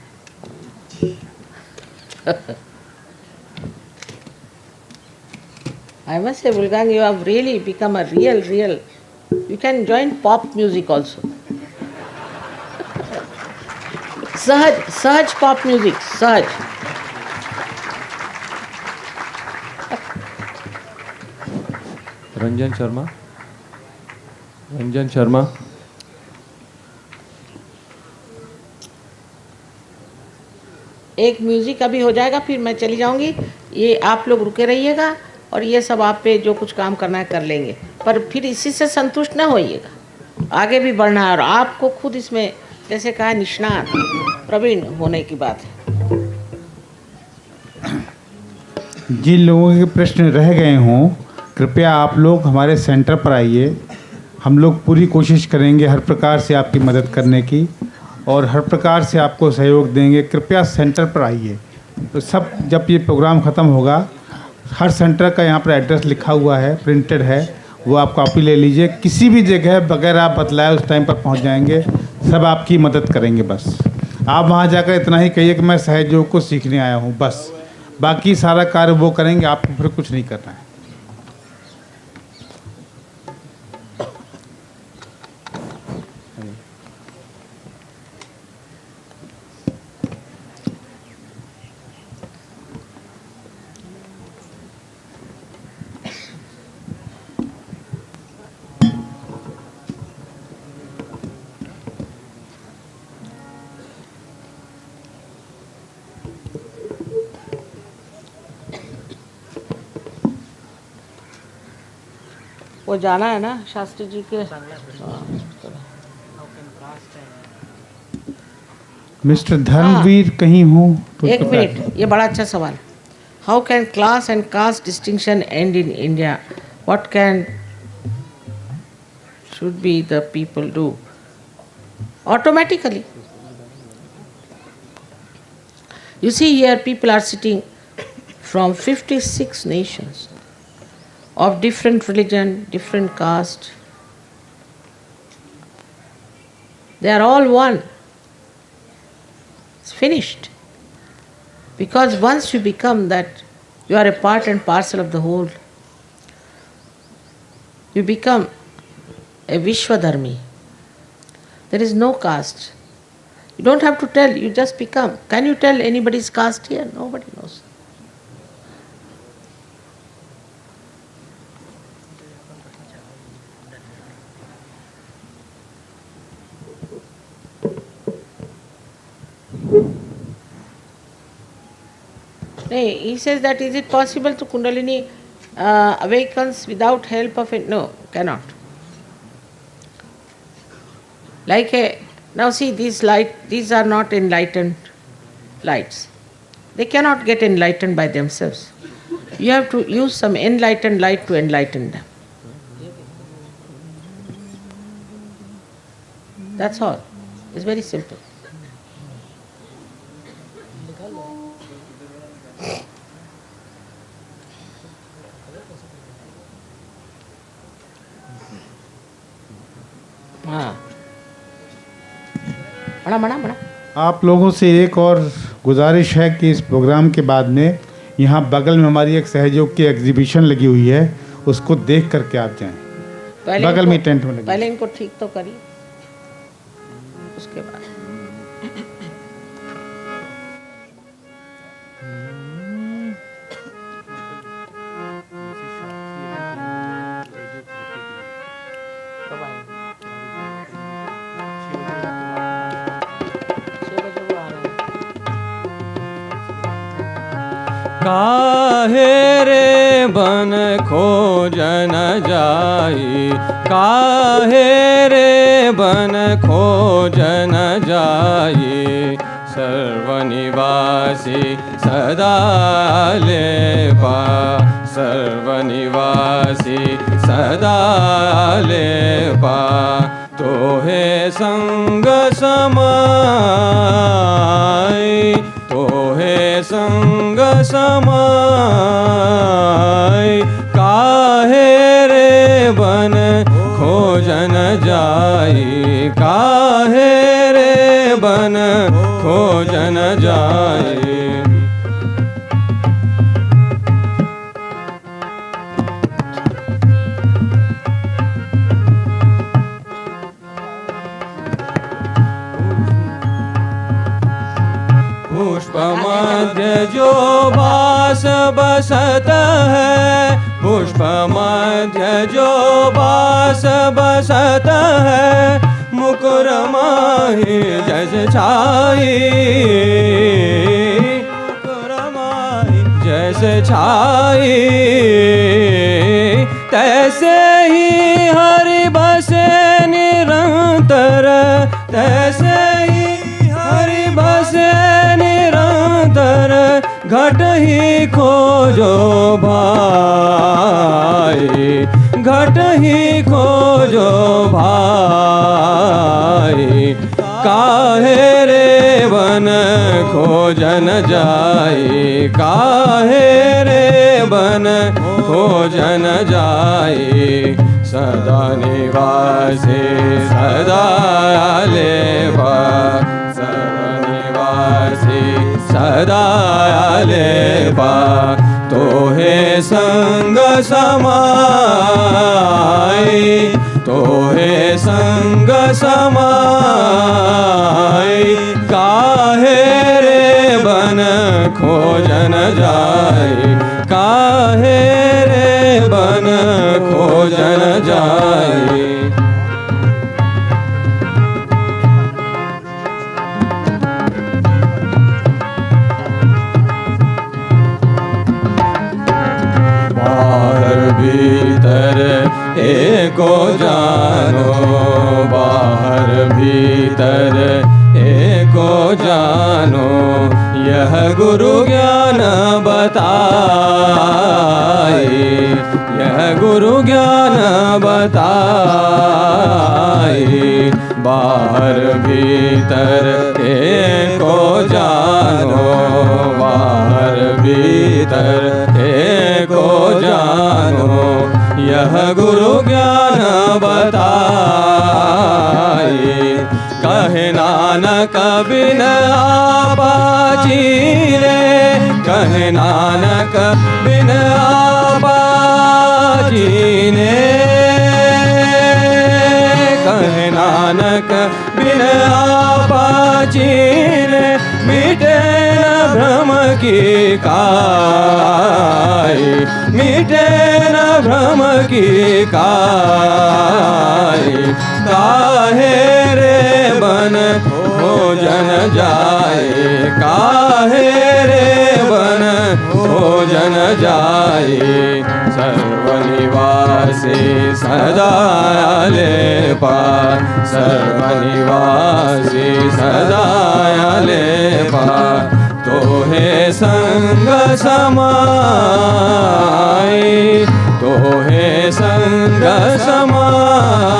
I must say, Bulgang, you have really become a real. You can join pop music also. Sahaj pop music, Sahaj. Ranjan Sharma एक music अभी हो जाएगा, फिर मैं चली जाऊंगी। ये आप लोग रुके रहिएगा और ये सब आप पे जो कुछ काम करना है कर लेंगे, पर फिर इसी से संतुष्ट न होइएगा, आगे भी बढ़ना है। और आपको खुद इसमें जैसे कहा निष्णात प्रवीण होने की बात है। जिन लोगों के प्रश्न रह गए हों, कृपया आप लोग हमारे सेंटर पर आइए। हम लोग पूरी कोशिश करेंगे हर प्रकार से आपकी मदद करने की और हर प्रकार से आपको सहयोग देंगे। कृपया सेंटर पर आइए। तो सब जब ये प्रोग्राम ख़त्म होगा, हर सेंटर का यहाँ पर एड्रेस लिखा हुआ है, प्रिंटेड है, वो आप कॉपी ले लीजिए। किसी भी जगह बगैर आप बतलाए उस टाइम पर पहुँच जाएंगे। सब आपकी मदद करेंगे। बस आप वहाँ जाकर इतना ही कहिए कि मैं सहयोग को सीखने आया हूँ, बस। बाकी सारा कार्य वो करेंगे, आपको फिर कुछ नहीं करना है। वो जाना है ना शास्त्री जी के। मिस्टर धर्मवीर कहीं हो तो एक मिनट, ये बड़ा अच्छा सवाल। How can class and caste distinction and in India? What can should be the people do? Automatically. You see, here people are sitting from 56 nations of different religion, different caste. They are all one. It's finished. Because once you become that, you are a part and parcel of the whole. You become a Vishwadharmi. There is no caste. You don't have to tell, you just become. Can you tell anybody's caste here? Nobody knows. He says that is it possible to Kundalini awakens without help of it? No, cannot. Like now see these are not enlightened lights. They cannot get enlightened by themselves. You have to use some enlightened light to enlighten them. That's all. It's very simple. हाँ, बड़ा। आप लोगों से एक और गुजारिश है कि इस प्रोग्राम के बाद में यहाँ बगल में हमारी एक सहयोग की एग्जीबिशन लगी हुई है, उसको देख करके आप जाएं। बगल में टेंट में लगी। पहले इनको ठीक तो करिए, उसके बाद काहे रे बन खोजन जाई, काहे रे बन खोजन जाई, सर्वनिवासी सदा लेपा, सर्वनिवासी सदा लेपा, तोहे संग समाई, तोहे संग समाई, काहे रे बन खोजन जाई, काहे रे खोज न जाए। पुष्प मध्य जो बास बसत है, पुष्प मध्य जो बास बसत है, मुकुर माही जैसे छाई, मुकुर माही जैसे छाई, तैसे ही हरि बसे निरंतर, तैसे ही हरि बसे निरंतर, घट ही खोजो भाई, घट ही खोजो भाई, काहे रे वन खोजन जाए, काहे रे वन खोजन जाए, सदा निवासी सदा लेवा, सदा निवासी सदा लेवा, तो हे संग समाई, तो हे संग समाई, काहे रे बन खोजन जाए, काहे रे बन खोजन जाए। बाहर भीतर एको जानो, बाहर भीतर एको जानो, यह गुरु ज्ञान बताए, यह गुरु ज्ञान बताए, बाहर भीतर एको जानो, बाहर भीतर एको जानो, यह गुरु ज्ञान बताए, कहे नानक बिन आपा जीने, कहे नानक बिन आपा जीने, कहे नानक बिन आपा जीने, मिटे न भ्रम की काई, मिटे न भ्रम की काई, काहे रे बन भोजन जाए, काहे रे बन भोजन जाए, सर्वनिवासी सदा लेपा, सर्वनिवासी सदा लेपा, तो हे संग समाई, तो हे संग समाई,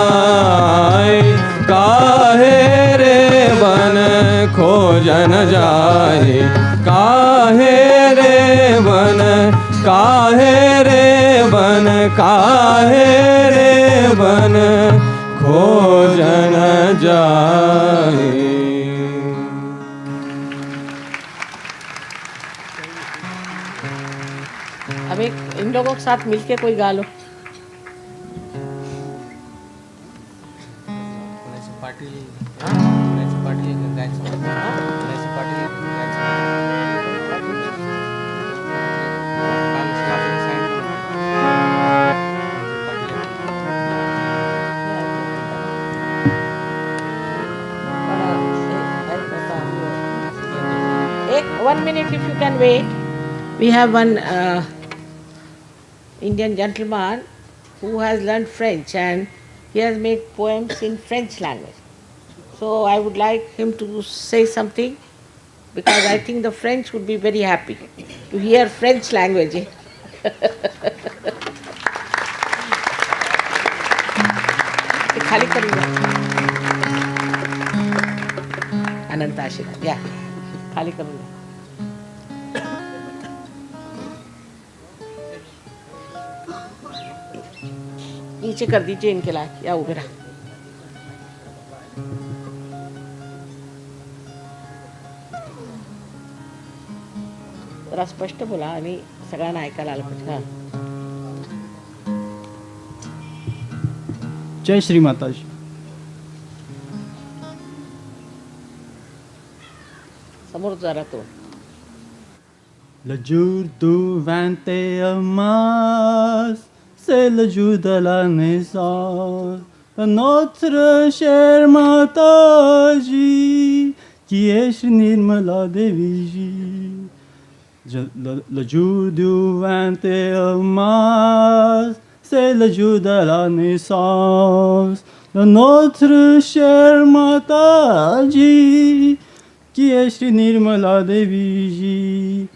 काहे रे बन खोजन जाए, काहे रे बन, काहे रे बन, काहे रे बन खोजन जाए। अब एक इन लोगों के साथ मिलके कोई गा लो। पाटील पाटील गायचं पाटील एक 1 minute if you can wait. We have one Indian gentleman who has learned French and he has made poems in French language. So I would like him to say something because I think the French would be very happy to hear French language. खाली करूँगा अनंत आशीर्वाद या खाली करूँगा नीचे कर दीजिए इनके लायक या उबेरा जरा स्पष्ट बोला आणि सगळ्यांना ऐकायला आलं पाहिजे. हां. जय श्री माताजी. समोर जरा तो. Le jour du 21 mars, c'est le jour de la naissance de notre chère Mataji, qui est Shri Nirmala Devi Ji. Le jour du 21 mars, c'est le jour de la naissance de notre chère Mataji, qui est Shri Nirmala Devi Ji.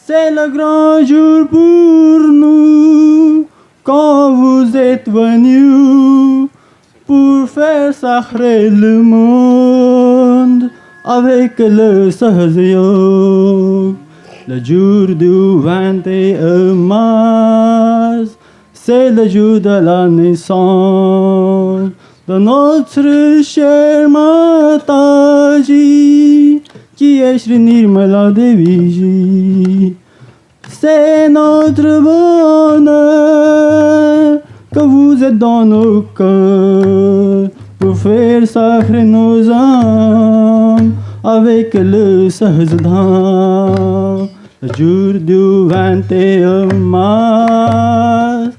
C'est le grand jour pour nous quand vous êtes venus pour faire sacrer le monde avec le Sahaja Yoga. Le jour du 21 mars, c'est le jour de la naissance de notre chère Mataji, qui est Shri Nirmala Devi Ji. C'est notre bonheur que vous êtes dans nos cœurs pour faire sacrer nos âmes avec le Sahajadham. Le jour du 21 mars,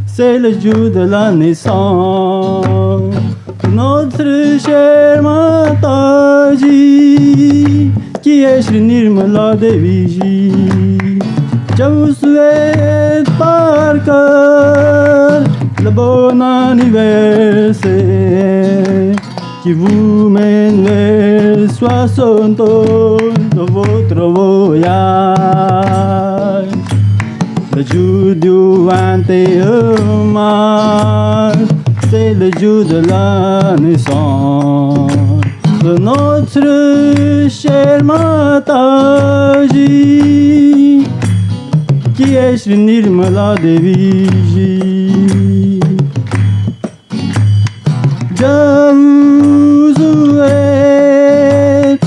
c'est le jour de la naissance de notre chère Mataji, qui est Shri Nirmala Devi Ji. Je vous souhaite par cœur le bon anniversaire qui vous mène vers 60 ans de votre voyage. Le jour du 21 mars, c'est le jour de la naissance de notre chère Mataji, qui est Shri Nirmala Devi Ji. Je vous souhaite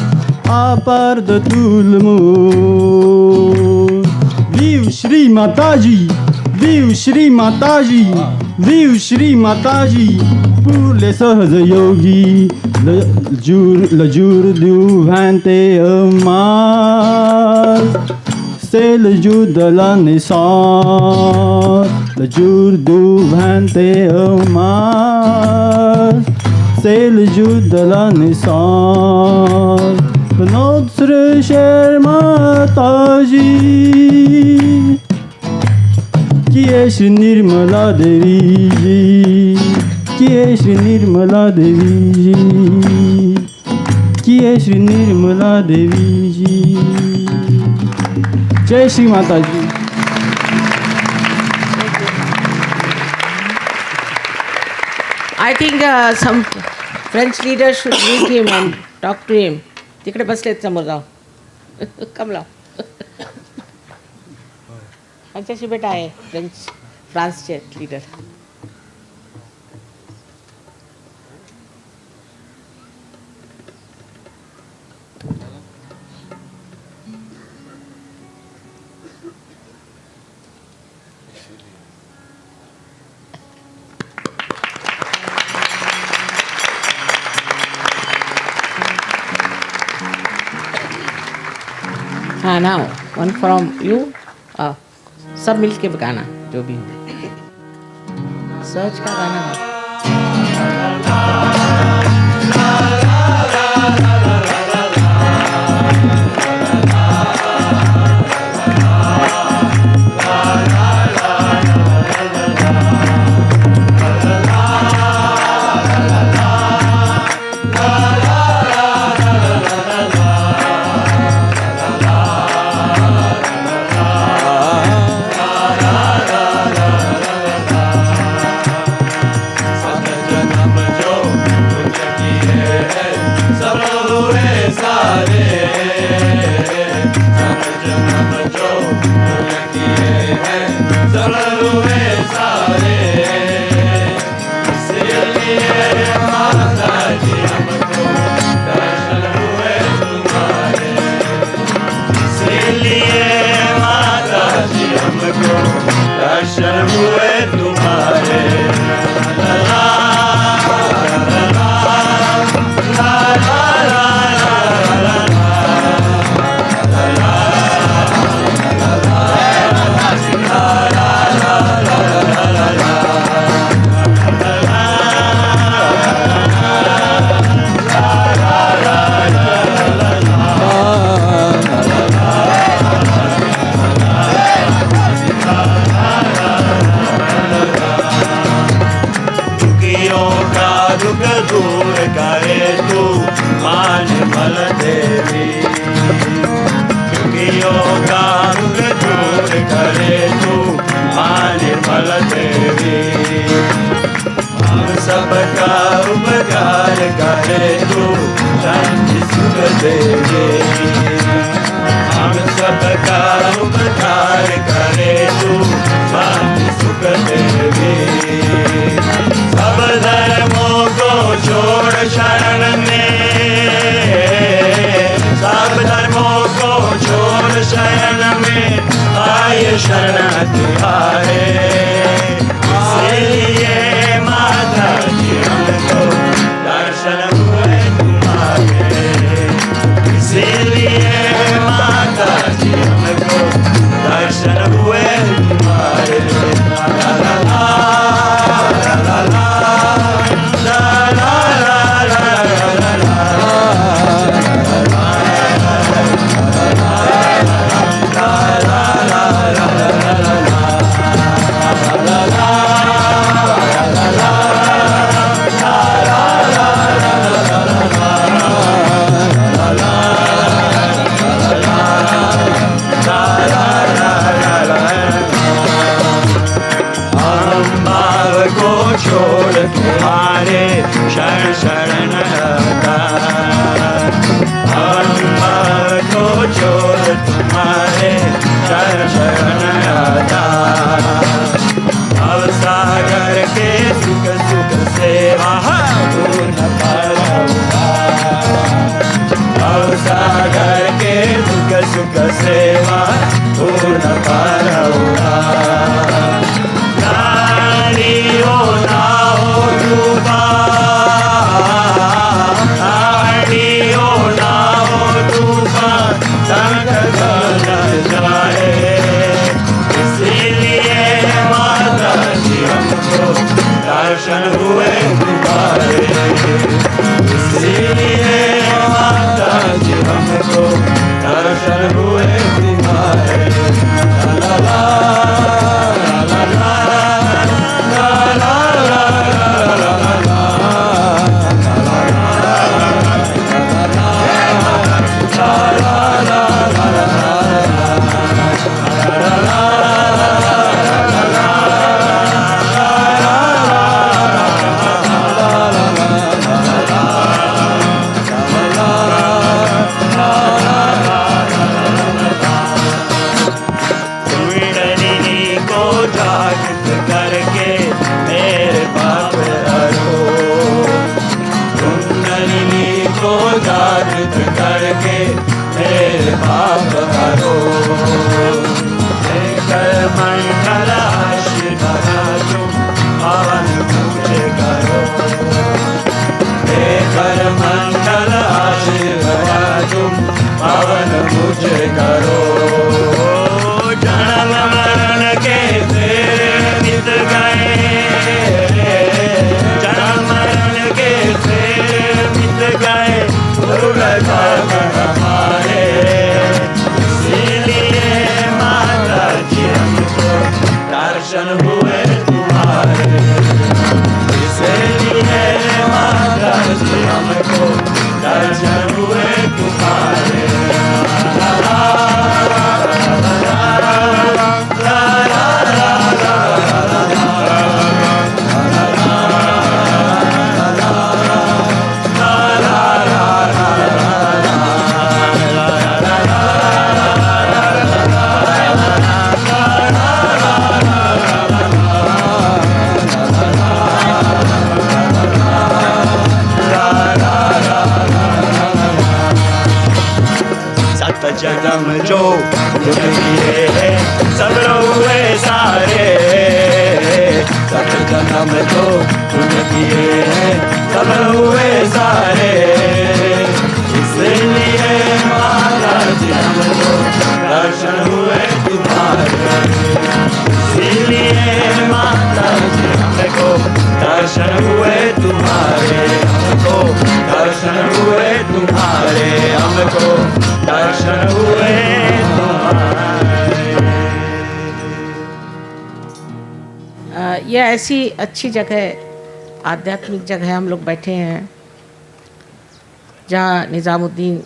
à part de tout le monde. Vive Shri Mataji, vive Shri Mataji, vive Shri Mataji pour les Sahaja Yogis. Le jour du 21 mars, c'est le jour de la naissance. Le jour du 21 mars, c'est le jour de la naissance de notre chère Mataji, qui est Shri Nirmala Devi Ji, qui est Shri Nirmala Devi Ji, qui est Shri Nirmala Devi Ji. जय श्री माता जी. I think some French leaders should meet him and talk to him. तिकडे बसलेत समोर जाऊ. कमला. आमच्याशी बेटा आहे फ्रान्सचे leader. हाँ ना वन फ्रॉम यू. सब मिल के गाना जो भी हो. सर्च का गाना गा. सब तू शांति सुख देवे हम सबका उपकार करे तू शांति सुख देवे सब धर्मों को छोड़ शरण में सब धर्मों को छोड़ शरण में आए शरण तुम्हारे इसलिए माता जी हमको दर्शन हुए तुम्हारे इसीलिए माता जी हमको दर्शन हुए तुम्हारे ला ला ला ला ला ला छोड़ तुम्हारे शरण शरण आता हम को छोड़ तुम्हारे शरण शरण आता अब सागर के सुख सुख सेवा पूर्ण पाऊंगा अब सागर के सुख सुख सेवा पूर्ण पाऊंगा दर्शन हुए तुम्हारे इसीलिए माता जी हमको दर्शन हुए तुम्हारे ला ला ला ला ला जागृत करके मेरे पाप हरो लेकर मंगल आशीर्वाद तुम पावन मुझे करो लेकर मंगल आशीर्वाद तुम पावन मुझे करो जन्म मरण के तेरे मिट गए जन्म मरण के तेरे मिट गए हमारे इसीलिए माता जी हमको दर्शन हुए तुम्हारे इसीलिए माता जी हमको दर्शन हुए तुम्हारे ला ला जन्म जो किए सब हुए सारे सत जन्म जो किए सब हुए सारे इसलिए माता जी हमको दर्शन हुए तुम्हारे इसीलिए माता जी हमको दर्शन हुए तुम्हारे हमको दर्शन हुए तुम्हारे हमको दर्शन हुए यह ऐसी अच्छी जगह आध्यात्मिक जगह हम लोग बैठे हैं जहाँ निज़ामुद्दीन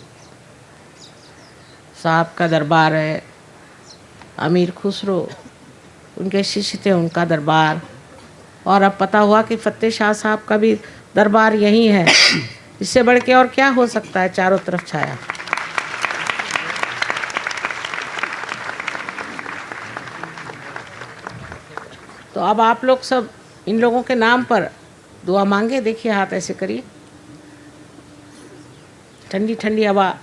साहब का दरबार है, अमीर खुसरो उनके शिष्य थे, उनका दरबार, और अब पता हुआ कि फ़तेह शाह साहब का भी दरबार यहीं है। इससे बढ़ के और क्या हो सकता है चारों तरफ छाया। तो अब आप लोग सब इन लोगों के नाम पर दुआ मांगे। देखिए हाथ ऐसे करिए। ठंडी ठंडी हवा,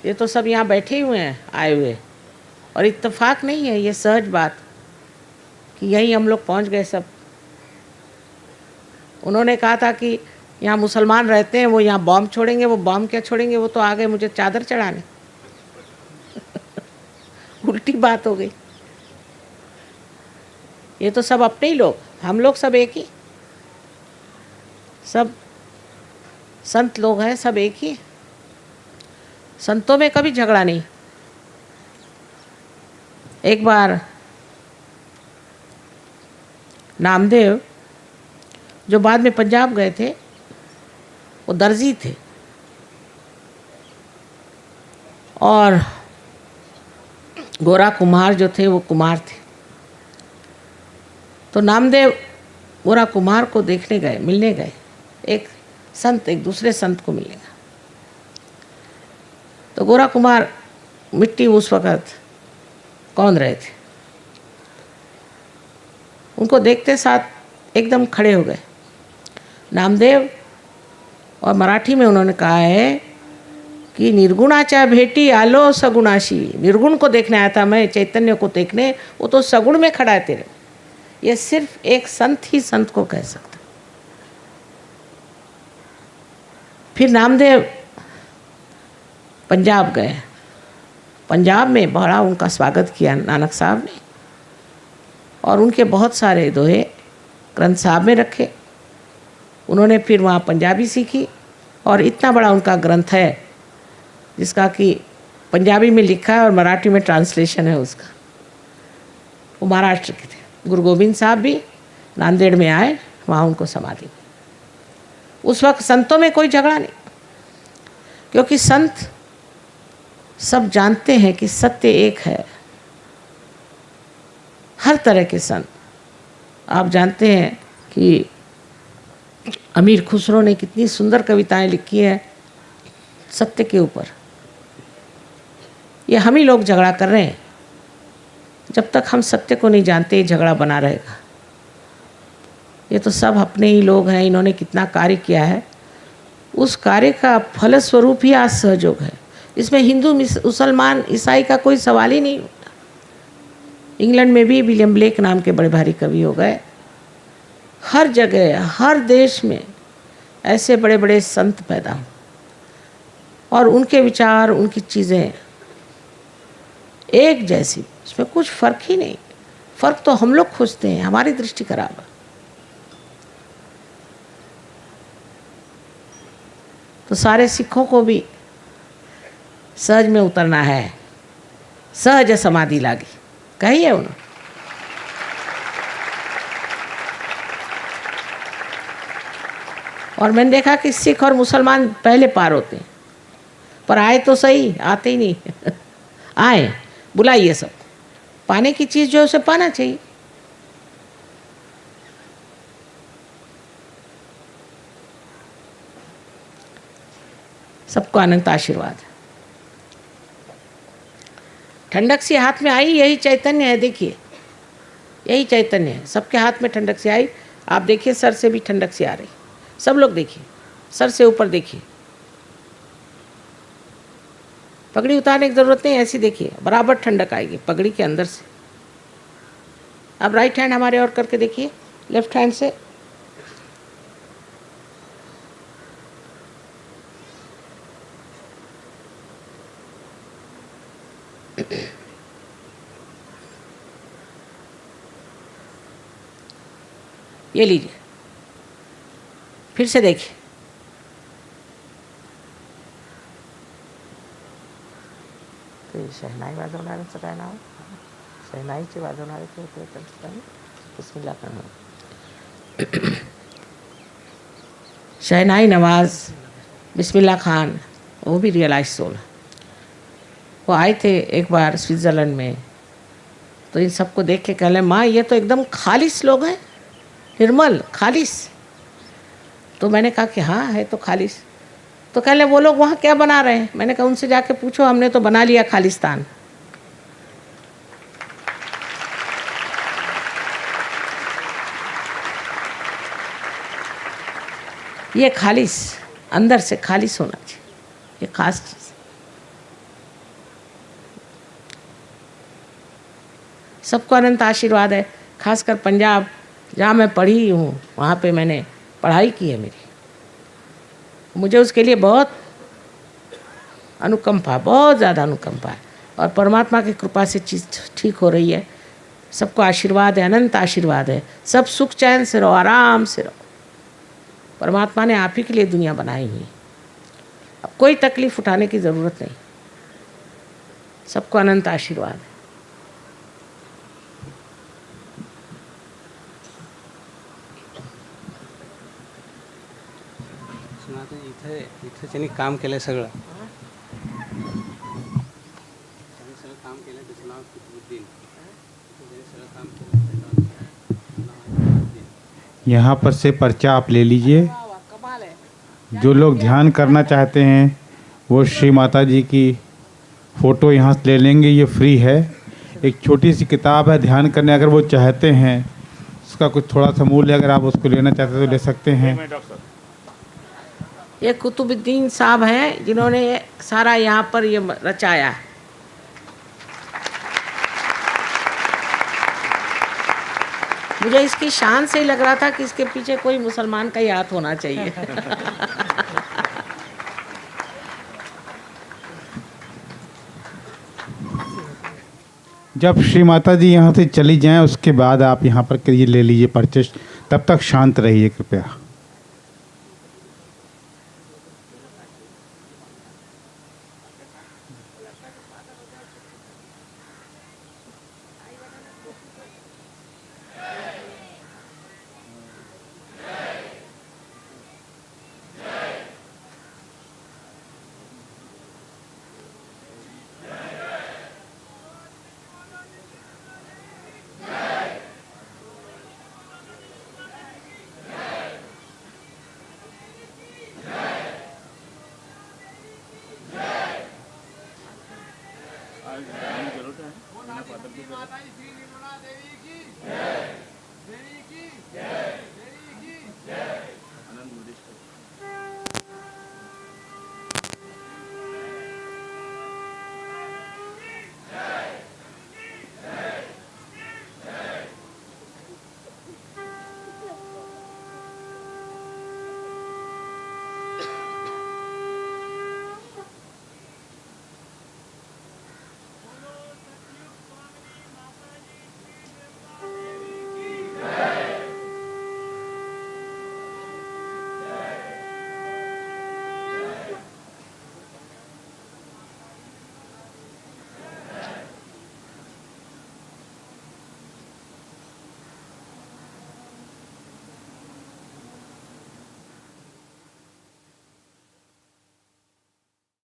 ये तो सब यहाँ बैठे हुए हैं आए हुए, और इत्तेफाक नहीं है, ये सहज बात कि यहीं हम लोग पहुँच गए सब। उन्होंने कहा था कि यहाँ मुसलमान रहते हैं, वो यहाँ बॉम्ब छोड़ेंगे। वो बॉम्ब क्या छोड़ेंगे, वो तो आ गए मुझे चादर चढ़ाने। उल्टी बात हो गई। ये तो सब अपने ही लोग, हम लोग सब एक ही, सब संत लोग हैं, सब एक ही। संतों में कभी झगड़ा नहीं। एक बार नामदेव, जो बाद में पंजाब गए थे, वो दर्जी थे और गोरा कुम्हार जो थे वो कुमार थे। तो नामदेव गोरा कुम्हार को देखने गए, मिलने गए। एक संत एक दूसरे संत को मिलने गए। तो गोरा कुमार मिट्टी उस वक़्त कौंद रहे थे। उनको देखते साथ एकदम खड़े हो गए। नामदेव, और मराठी में उन्होंने कहा है कि निर्गुणाचा भेटी आलो सगुणाशी। निर्गुण को देखने आया था मैं, चैतन्य को देखने, वो तो सगुण में खड़ा है तेरे। ये सिर्फ एक संत ही संत को कह सकता। फिर नामदेव पंजाब गए। पंजाब में बड़ा उनका स्वागत किया नानक साहब ने, और उनके बहुत सारे दोहे ग्रंथ साहब में रखे। उन्होंने फिर वहाँ पंजाबी सीखी, और इतना बड़ा उनका ग्रंथ है जिसका कि पंजाबी में लिखा है और मराठी में ट्रांसलेशन है उसका। वो महाराष्ट्र के थे। गुरु गोविंद साहब भी नांदेड़ में आए, वहाँ उनको समाधि हुई। उस वक्त संतों में कोई झगड़ा नहीं, क्योंकि संत सब जानते हैं कि सत्य एक है। हर तरह के संत, आप जानते हैं कि अमीर खुसरो ने कितनी सुंदर कविताएं लिखी हैं सत्य के ऊपर। ये हम ही लोग झगड़ा कर रहे हैं। जब तक हम सत्य को नहीं जानते, ये झगड़ा बना रहेगा। ये तो सब अपने ही लोग हैं, इन्होंने कितना कार्य किया है, उस कार्य का फलस्वरूप ही आज सहयोग है। इसमें हिंदू मुसलमान ईसाई का कोई सवाल ही नहीं होता। इंग्लैंड में भी विलियम ब्लेक नाम के बड़े भारी कवि हो गए। हर जगह, हर देश में ऐसे बड़े बड़े संत पैदा हुए, और उनके विचार, उनकी चीज़ें एक जैसी, उसमें कुछ फ़र्क ही नहीं। फ़र्क तो हम लोग खोजते हैं, हमारी दृष्टि खराब है। तो सारे सिखों को भी सहज में उतरना है। सहज समाधि लागी कही है उन्होंने। और मैंने देखा कि सिख और मुसलमान पहले पार होते हैं, पर आए तो सही, आते ही नहीं। आए, बुलाइए सब। पाने की चीज़ जो है उसे पाना चाहिए। सबको अनंत आशीर्वाद। ठंडक सी हाथ में आई, यही चैतन्य है। देखिए, यही चैतन्य है। सबके हाथ में ठंडक सी आई। आप देखिए, सर से भी ठंडक सी आ रही। सब लोग देखिए, सर से ऊपर देखिए। पगड़ी उतारने की ज़रूरत नहीं, ऐसी देखिए, बराबर ठंडक आएगी पगड़ी के अंदर से। अब राइट हैंड हमारे और करके देखिए, लेफ्ट हैंड से। ये लीजिए, फिर से देखिए। ते शहनाई वाजवणाऱ्यांचं काय नाव? शहनाईचे वाजवणारे ते होते त्यांचं काय? बिस्मिल्लाह खान। शहनाई नवाज, बिस्मिल्लाह खान, वो भी रियलाइज सोल। वो आए थे एक बार स्विट्ज़रलैंड में, तो इन सबको देख के कह लें, माँ ये तो एकदम खालिस लोग हैं, निर्मल खालिस। तो मैंने कहा कि हाँ है तो खालिस। तो कहने वो लोग वहाँ क्या बना रहे हैं? मैंने कहा उनसे जाके पूछो, हमने तो बना लिया खालिस्तान। ये खालिस, अंदर से खालिस होना चाहिए, ये खास चीज़। सबको अनंत आशीर्वाद है। खासकर पंजाब जहाँ मैं पढ़ी हूँ, वहाँ पे मैंने पढ़ाई की है मेरी, मुझे उसके लिए बहुत अनुकंपा, बहुत ज़्यादा अनुकंपा है। और परमात्मा की कृपा से चीज़ ठीक हो रही है। सबको आशीर्वाद है, अनंत आशीर्वाद है। सब सुख चैन से रहो, आराम से रहो। परमात्मा ने आप ही के लिए दुनिया बनाई हुई, अब कोई तकलीफ उठाने की ज़रूरत नहीं। सबको अनंत आशीर्वाद है। इथे इथे त्यांनी काम केलं सगळं, त्यांनी सगळं काम केलं. त्याचं नाव कुतुबुद्दीन. त्यांनी सगळं काम केलं. त्याचं नाव आहे कुतुबुद्दीन. यहाँ पर से पर्चा आप ले लीजिए। कमाल है। जो लोग ध्यान करना चाहते हैं वो श्री माता जी की फ़ोटो यहाँ से ले लेंगे, ये फ्री है। एक छोटी सी किताब है ध्यान करने, अगर वो चाहते हैं उसका कुछ थोड़ा सा मूल्य, अगर आप उसको लेना चाहते हैं तो ले सकते हैं। ये कुतुबुद्दीन साहब हैं जिन्होंने सारा यहाँ पर ये रचाया। मुझे इसकी शान से ही लग रहा था कि इसके पीछे कोई मुसलमान का ही हाथ होना चाहिए। जब श्री माता जी यहाँ से चली जाएं उसके बाद आप यहाँ पर ये ले लीजिए परचेस। तब तक शांत रहिए कृपया।